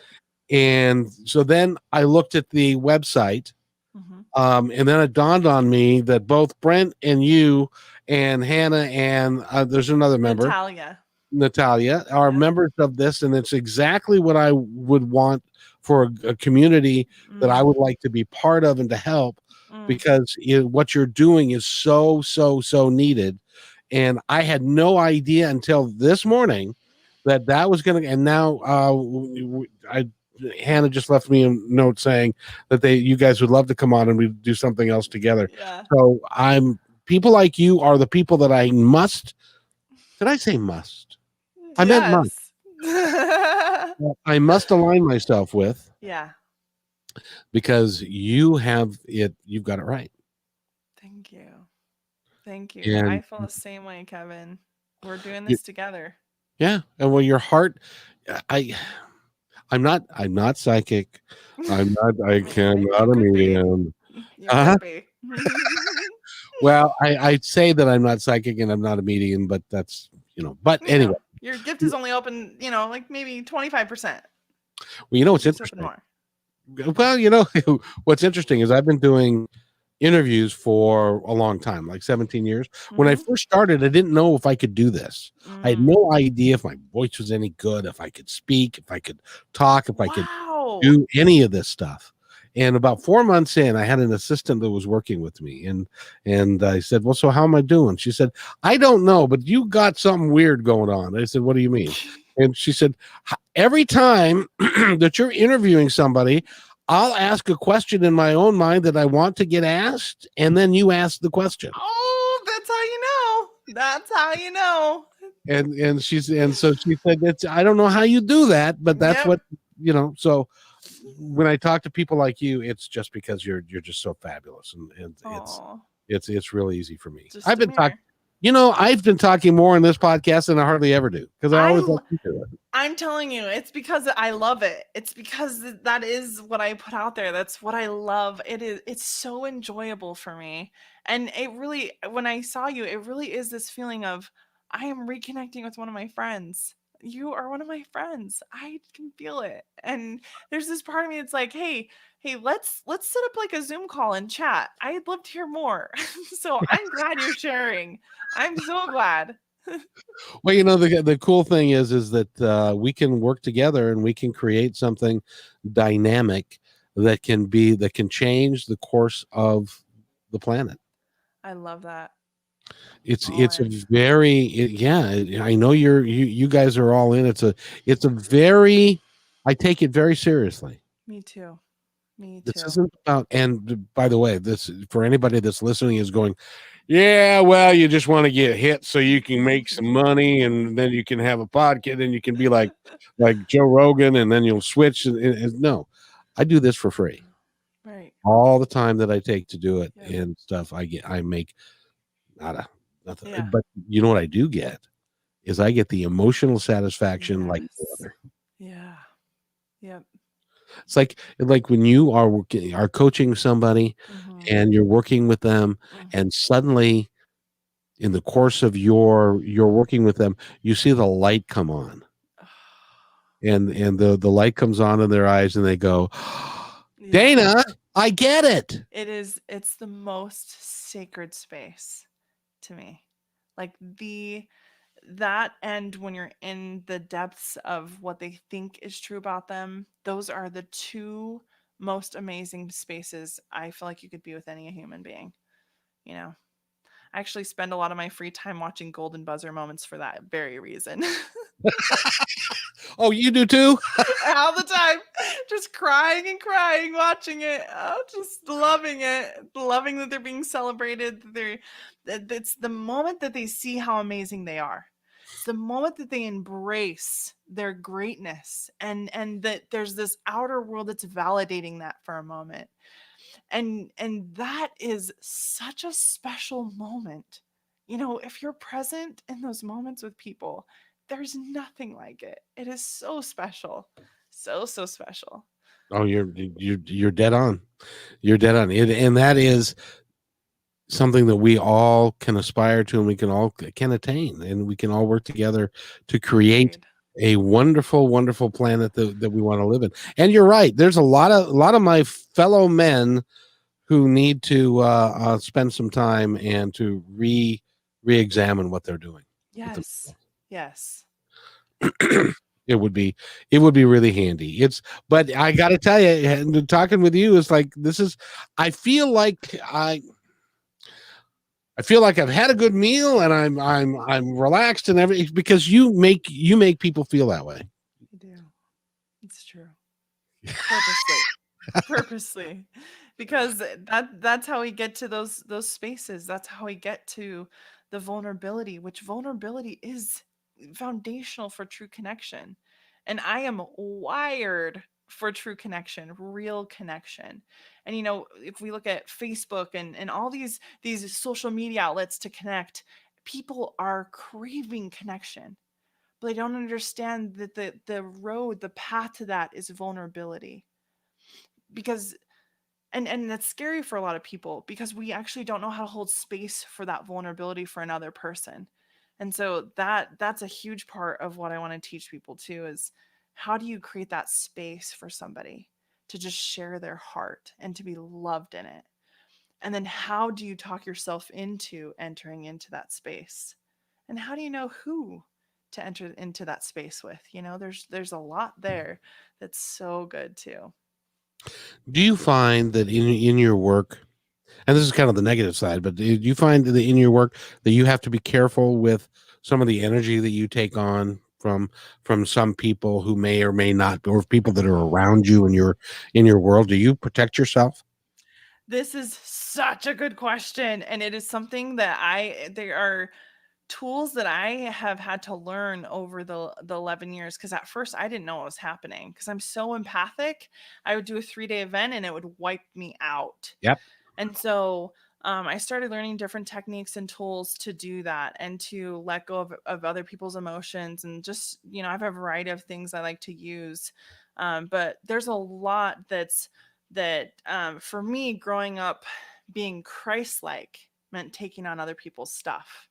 And so then I looked at the website, Mhm. and then it dawned on me that both Brent and you and Hannah and there's another member, Natalia, are Yep. members of this, and it's exactly what I would want for a community that I Mm, would like to be part of and to help, mm. because what you're doing is so so needed. And I had no idea until this morning that was going to. And now I Hannah just left me a note saying that you guys would love to come on and we do something else together. Yeah. So people like you are the people that I must. Did I say must? I meant must. Yes. I must align myself with, Yeah. because you've got it right. Thank you. Thank you. I And feel the same way, Kevin. We're doing you, this together. yeah, and well, your heart, I I'm not psychic. I Maybe cannot you a could be. medium. You Uh-huh. could be. Well, I'd say that I'm not psychic and I'm not a medium, but that's, but anyway. Your gift is only open, like maybe 25%. Well, you know what's It's open interesting? more. Well, what's interesting is I've been doing interviews for a long time, like 17 years. When I Mhm. first started, I didn't know if I could do this. I had Mm. no idea if my voice was any good, if I could speak, if I could talk, if I could Wow. do any of this stuff. And about 4 months in, I had an assistant that was working with me, and I said, "Well, so how am I doing?" She said, "I don't know, but you got something weird going on." I said, "What do you mean?" And she said, "Every time that you're interviewing somebody, I'll ask a question in my own mind that I want to get asked, and then you ask the question." Oh, that's how you know. That's how you know. And so she said, I don't know how you do that, but that's Yep. what So when I talk to people like you, it's just because you're just so fabulous, and Oh, it's really easy for me. just a mirror. I've been talking more in this podcast than I hardly ever do, because I always like to do it. I'm telling you, it's because I love it. It's because that is what I put out there. That's what I love. It's so enjoyable for me. And it really, when I saw you, it really is this feeling of I am reconnecting with one of my friends. You are one of my friends. I can feel it. And there's this part of me that's like, hey, let's set up like a Zoom call and chat. I'd love to hear more. So I'm glad you're sharing. I'm so glad. Well, the cool thing is that we can work together and we can create something dynamic that can change the course of the planet. I love that. All It's a in. very yeah. I know you guys are all in. It's a very I take it very seriously. Me too. Me This too. isn't about. And by the way, this for anybody that's listening is going, yeah, well, you just want to get hit so you can make some money, and then you can have a podcast, and you can be like Joe Rogan, and then you'll switch. And no, I do this for free. Right. All the time that I take to do it Yep. and stuff, I make nada, nothing. Yeah. But you know what I do get is I get the emotional satisfaction like no Yes. other. Yeah. Yep. It's like when you are coaching somebody Mhm. and you're working with them, Mhm. and suddenly in the course of your working with them, you see the light come on, and the light comes on in their eyes, and they go, Yeah. Dana, I get it. It's the most sacred space to me. Like the that and when you're in the depths of what they think is true about them, those are the two most amazing spaces I feel like you could be with any human being, you know. I actually spend a lot of my free time watching golden buzzer moments for that very reason. Oh, you do too? All the time, just crying and crying watching it. Oh, just loving it, loving that they're being celebrated. It's the moment that they see how amazing they are. It's the moment that they embrace their greatness, and that there's this outer world that's validating that for a moment. And that is such a special moment. You know, if you're present in those moments with people, there's nothing like it. It is so special. So so special. Oh, you're dead on. You're dead on. And that is something that we all can aspire to, and we can all can attain, and we can all work together to create Agreed. a wonderful, wonderful planet that we want to live in. And you're right. There's a lot of my fellow men who need to spend some time and to re-examine what they're doing with Yes. Yes. them. It would be really handy. But I got to tell you, and talking with you is like this is. I feel like I feel like I've had a good meal, and I'm relaxed and everything, because you make people feel that way. I do. It's true. Purposely. Purposely. Because that's how we get to those spaces. That's how we get to the vulnerability, which vulnerability is foundational for true connection. And I am wired for true connection, real connection. And you know, if we look at Facebook and all these social media outlets to connect, people are craving connection, but they don't understand that the road, the path to that is vulnerability. Because and that's scary for a lot of people because we actually don't know how to hold space for that vulnerability for another person. And so that's a huge part of what I want to teach people too is how do you create that space for somebody to just share their heart and to be loved in it? And then how do you talk yourself into entering into that space? And how do you know who to enter into that space with? You know, there's a lot there that's so good too. Do you find that in your work, and this is kind of the negative side, but do you find that in your work that you have to be careful with some of the energy that you take on from some people who may or may not, or people that are around you in your world? Do you protect yourself? This is such a good question, and it is something that there are tools that I have had to learn over the 11 years because at first I didn't know what was happening because I'm so empathic. I would do a 3-day event and it would wipe me out. Yep. And so I started learning different techniques and tools to do that and to let go of other people's emotions. And just, you know, I have a variety of things I like to use. But there's a lot for me growing up being Christ like meant taking on other people's stuff.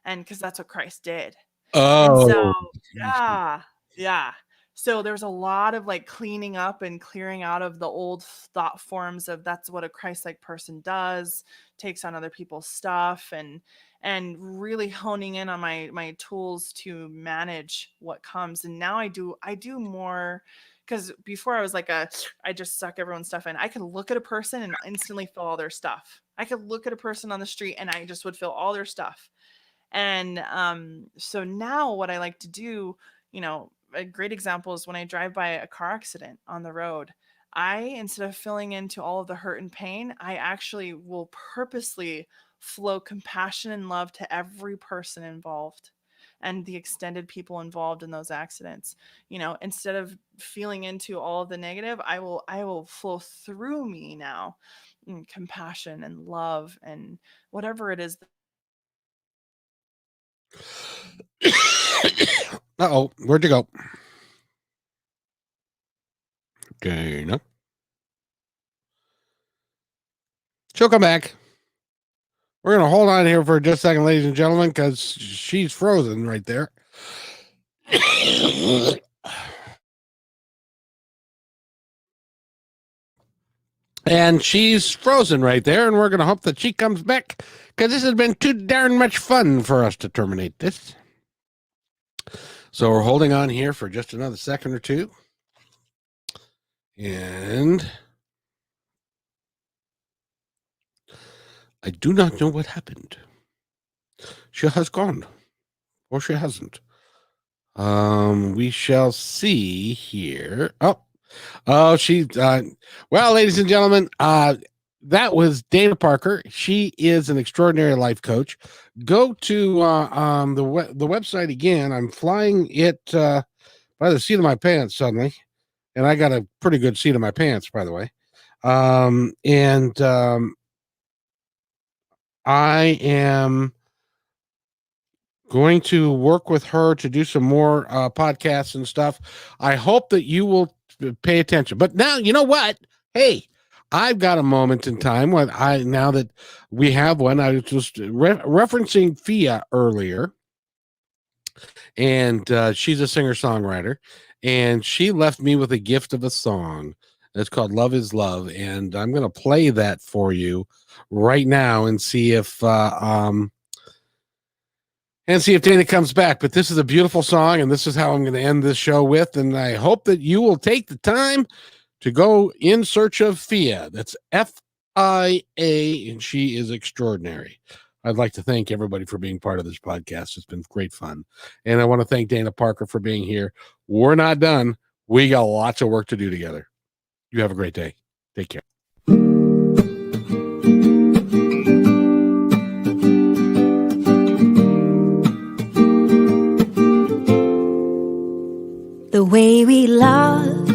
And because that's what Christ did. And so, Oh, yeah, yeah. So there's a lot of like cleaning up and clearing out of the old thought forms of that's what a Christ-like person does, takes on other people's stuff and really honing in on my tools to manage what comes. And now I do more because before I was like I just suck everyone's stuff in. I could look at a person and instantly feel all their stuff. I could look at a person on the street and I just would feel all their stuff. And so now what I like to do, you know, a great example is when I drive by a car accident on the road. I, instead of filling into all of the hurt and pain, I actually will purposely flow compassion and love to every person involved and the extended people involved in those accidents. You know, instead of feeling into all of the negative, I will flow through me now compassion and love and whatever it is. Uh-oh, where'd you go? Dana. She'll come back. We're going to hold on here for just a second, ladies and gentlemen, because she's frozen right there. And she's frozen right there, and we're going to hope that she comes back, because this has been too darn much fun for us to terminate this. So we're holding on here for just another second or two. And I do not know what happened. She has gone, or she hasn't. We shall see here. She. Well, ladies and gentlemen, that was Dana Parker. She is an extraordinary life coach. Go to the website again. I'm flying it by the seat of my pants suddenly, and I got a pretty good seat of my pants, by the way. I am going to work with her to do some more podcasts and stuff. I hope that you will pay attention. But now, you know what? Hey, I've got a moment in time when now that we have one, I was just referencing Fia earlier, and she's a singer-songwriter, and she left me with a gift of a song. It's called Love is Love, and I'm going to play that for you right now and see if Dana comes back. But this is a beautiful song, and this is how I'm going to end this show with. And I hope that you will take the time to go in search of Fia. That's F-I-A, and she is extraordinary. I'd like to thank everybody for being part of this podcast. It's been great fun. And I want to thank Dana Parker for being here. We're not done. We got lots of work to do together. You have a great day. Take care. The way we love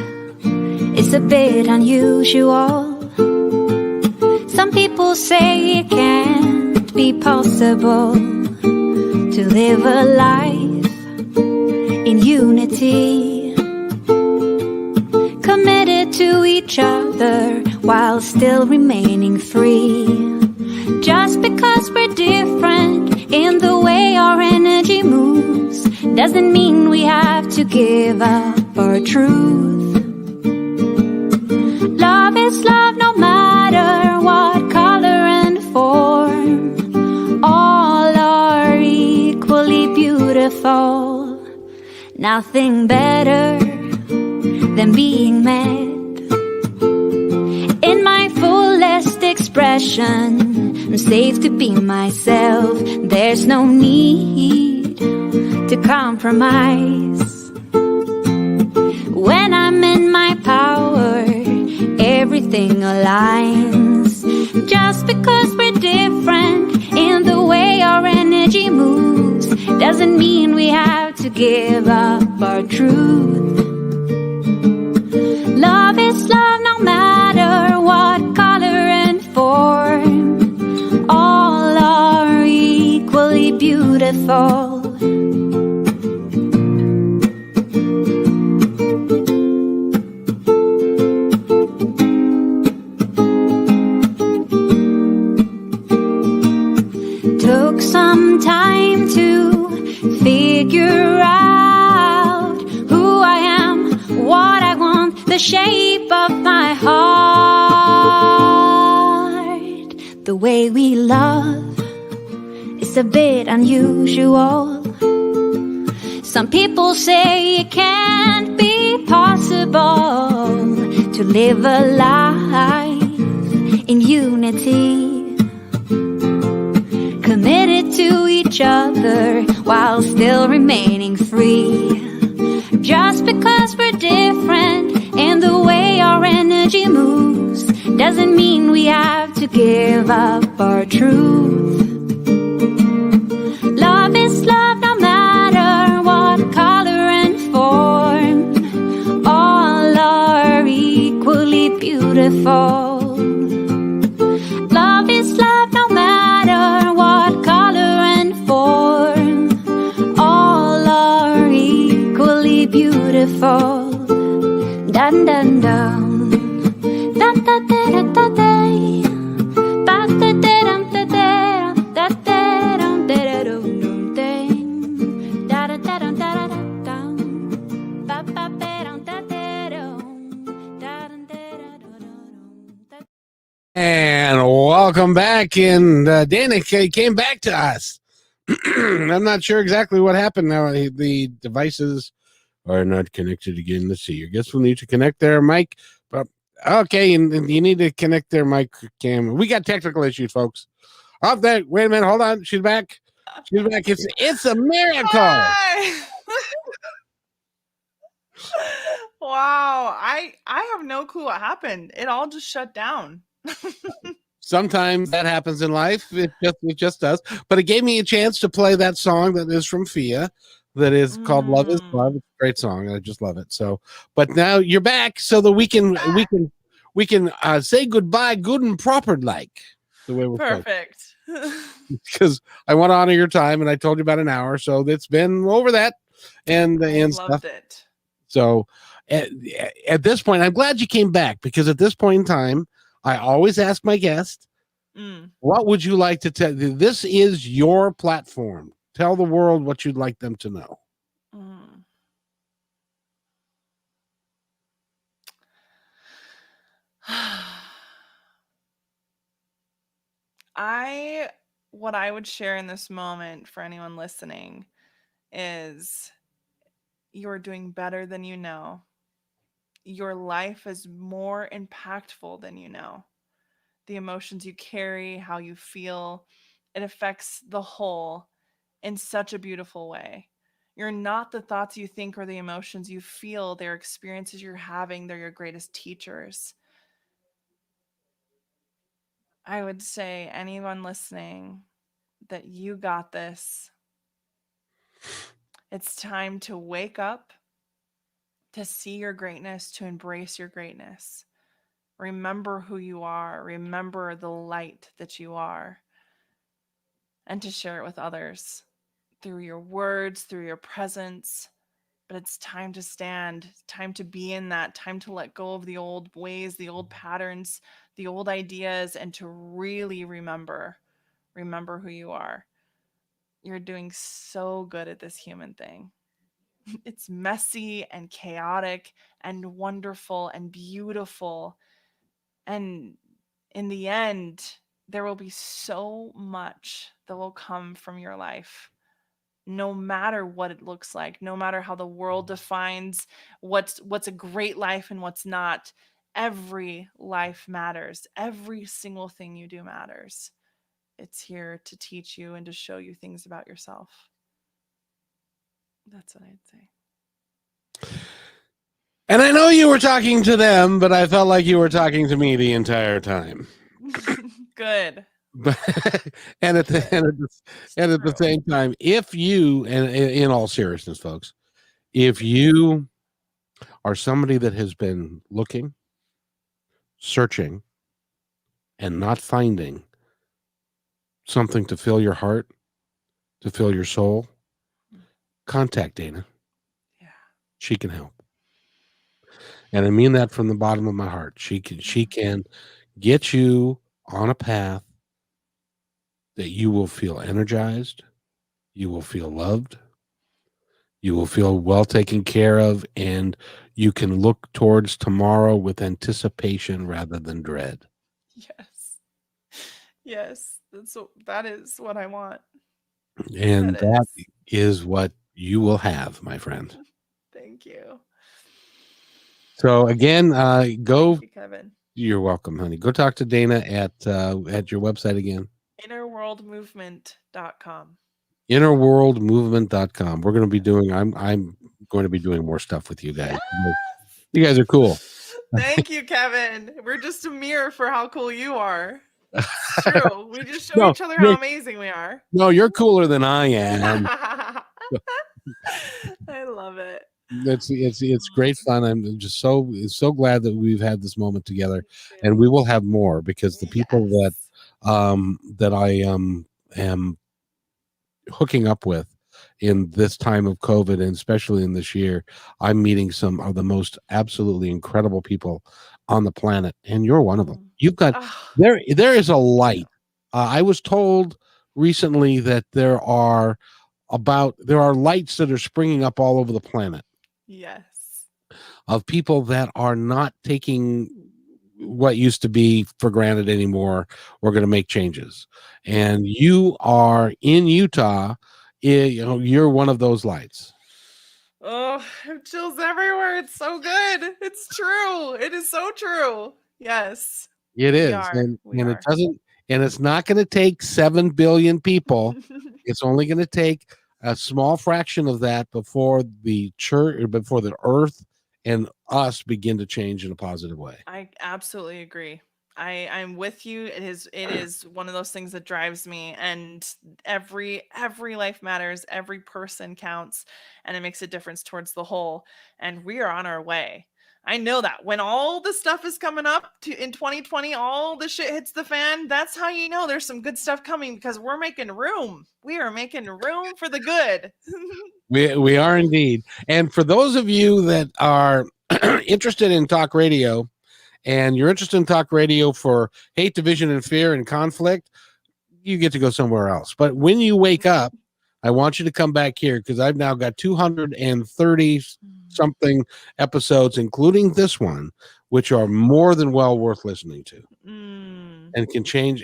is a bit unusual. Some people say it can't be possible to live a life in unity, committed to each other while still remaining free. Just because we're different in the way our energy moves doesn't mean we have to give up our truth. Love is love no matter what color and form. All are equally beautiful. Nothing better than being met in my fullest expression. I'm safe to be myself. There's no need to compromise. When I'm in my power, everything aligns. Just because we're different in the way our energy moves doesn't mean we have to give up our truth. Love is love no matter what color and form. All are equally beautiful. Took some time to figure out who I am, what I want, the shape of my heart. The way we love is a bit unusual. Some people say it can't be possible to live a life in unity, committed to each other while still remaining free. Just because we're different in the way our energy moves doesn't mean we have to give up our truth. Love is love no matter what color and form. All are equally beautiful. Love is love no matter what color and form. All are equally beautiful. Dun dun dun. And welcome back. And Dana came back to us. I'm not sure exactly what happened now. The devices are not connected again. Let's see. I guess we'll need to connect their mic. But okay, and you need to connect their mic cam. We got technical issues, folks. Off that. Wait a minute. Hold on. She's back. She's back. It's a miracle. Hi. Wow. I have no clue what happened. It all just shut down. Sometimes that happens in life. It just does. But it gave me a chance to play that song that is from Fia, that is called "Love Is Love." It's a great song. I just love it. So, but now you're back, so that we can say goodbye, good and proper, like the way we're perfect. Because I want to honor your time, and I told you about an hour, so it's been over that, and loved stuff. It. So, at this point, I'm glad you came back, because at this point in time, I always ask my guest, what would you like to tell? This is your platform. Tell the world what you'd like them to know. What I would share in this moment for anyone listening is you're doing better than you know. Your life is more impactful than you know. The emotions you carry, how you feel, it affects the whole in such a beautiful way. You're not the thoughts you think or the emotions you feel. They're experiences you're having. They're your greatest teachers. I would say, anyone listening, that you got this. It's time to wake up, to see your greatness, to embrace your greatness. Remember who you are. Remember the light that you are. And to share it with others through your words, through your presence. But it's time to stand, time to be in that, time to let go of the old ways, the old patterns, the old ideas, and to really remember who you are. You're doing so good at this human thing. It's messy and chaotic and wonderful and beautiful. And in the end, there will be so much that will come from your life. No matter what it looks like, no matter how the world defines what's a great life and what's not, every life matters. Every single thing you do matters. It's here to teach you and to show you things about yourself. That's what I'd say. And I know you were talking to them, but I felt like you were talking to me the entire time. Good. and at the same time, if you, and in all seriousness, folks, if you are somebody that has been looking, searching, and not finding something to fill your heart, to fill your soul, contact Dana. Yeah. She can help. And I mean that from the bottom of my heart. She can get you on a path that you will feel energized, you will feel loved, you will feel well taken care of, and you can look towards tomorrow with anticipation rather than dread. Yes, that is what I want. And that is what you will have, my friend. Thank you. So again, Thank you, Kevin. You're welcome, honey. Go talk to Dana at your website again. Innerworldmovement.com. Innerworldmovement.com. We're going to be doing. I'm going to be doing more stuff with you guys. Yes! You guys are cool. Thank you, Kevin. We're just a mirror for how cool you are. It's true. We just show each other how amazing we are. No, you're cooler than I am. I love it. It's great fun. I'm just so glad that we've had this moment together, and we will have more, because the people that I am hooking up with in this time of COVID, and especially in this year, I'm meeting some of the most absolutely incredible people on the planet, and you're one of them. You've got Ah, there is a light. I was told recently that there are lights that are springing up all over the planet yes. of people that are not taking what used to be for granted anymore. We're going to make changes, and you are in Utah. You're one of those lights. Oh, I have chills everywhere. It's so good. It's true. It is so true. Yes. It We is, are. We and are. it doesn't, and it's not going to take 7 billion people. It's only going to take a small fraction of that before the church, before the earth and us begin to change in a positive way. I absolutely agree. I'm with you. It is one of those things that drives me, and every life matters, every person counts, and it makes a difference towards the whole. And we are on our way. I know that when all the stuff is coming up in 2020, all the shit hits the fan, that's how you know there's some good stuff coming, because we're making room. We are making room for the good. We are indeed. And for those of you that are interested in talk radio, and you're interested in talk radio for hate, division, and fear and conflict, you get to go somewhere else. But when you wake up, I want you to come back here, because I've now got 230 something episodes, including this one, which are more than well worth listening to, and can change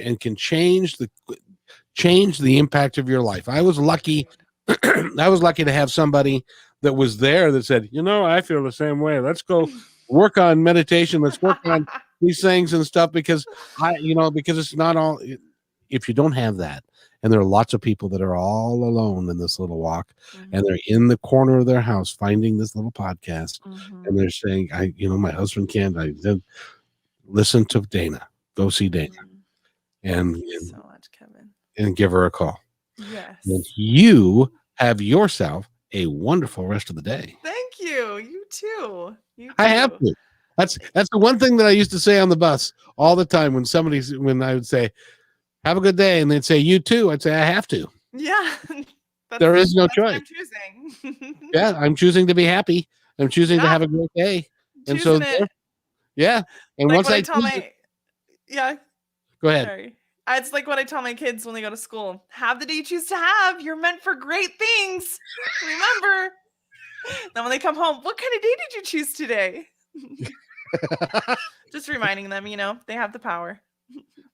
the impact of your life. I was lucky. I was lucky to have somebody that was there that said, I feel the same way. Let's go work on meditation. Let's work on these things and stuff, because because it's not all. If you don't have that, and there are lots of people that are all alone in this little walk, and they're in the corner of their house finding this little podcast, and they're saying, my husband can't. I did listen to Dana. Go see Dana, and so much, Kevin, and give her a call. Yes. And you have yourself a wonderful rest of the day. Thank you. You too. I have to. That's the one thing that I used to say on the bus all the time when I would say, have a good day, and they'd say, you too. I'd say, I have to. Yeah. There is no that's what choice. I'm choosing. Yeah, I'm choosing to be happy. I'm choosing to have a great day. And so, yeah. And like once I tell my, yeah. Go ahead. Sorry. It's like what I tell my kids when they go to school. Have the day you choose to have. You're meant for great things. Remember. Then when they come home, what kind of day did you choose today? Just reminding them, they have the power.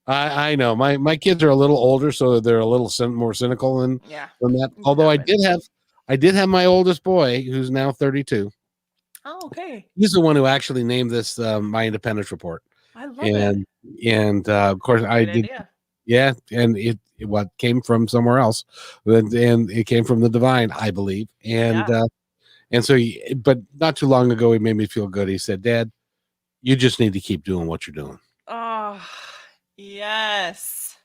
I know my kids are a little older, so they're a little more cynical than that. Although I did have my oldest boy, who's now 32. Oh, okay. He's the one who actually named this my independence report. I love it. And of course, I did. Idea. Yeah, and it came from somewhere else, and it came from the divine, I believe. And so, but not too long ago, he made me feel good. He said, "Dad, you just need to keep doing what you're doing." Oh, yes.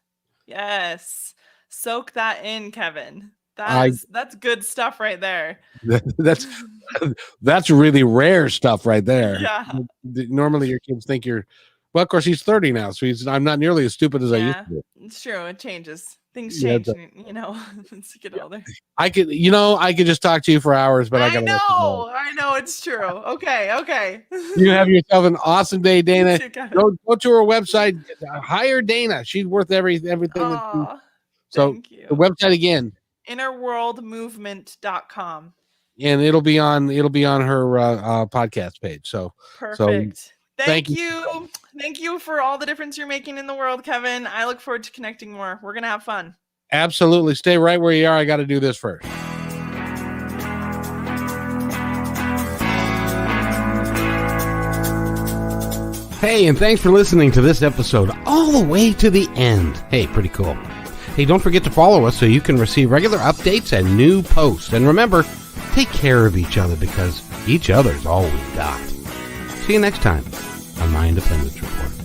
Soak that in, Kevin. That's good stuff right there. That's really rare stuff right there. Yeah. Normally, your kids think you're. Well, of course, he's 30 now, so I'm not nearly as stupid as I used to be. It's true. It changes. Things change, as you get older. I could just talk to you for hours, but I know it's true. Okay. You have yourself an awesome day, Dana. Go to her website. Hire Dana. She's worth everything. So thank you. The website again. innerworldmovement.com. And it'll be on her podcast page. So perfect. So, Thank you. Thank you for all the difference you're making in the world, Kevin. I look forward to connecting more. We're going to have fun. Absolutely. Stay right where you are. I got to do this first. Hey, and thanks for listening to this episode all the way to the end. Hey, pretty cool. Hey, don't forget to follow us so you can receive regular updates and new posts. And remember, take care of each other, because each other's all we got. See you next time on My Independence Report.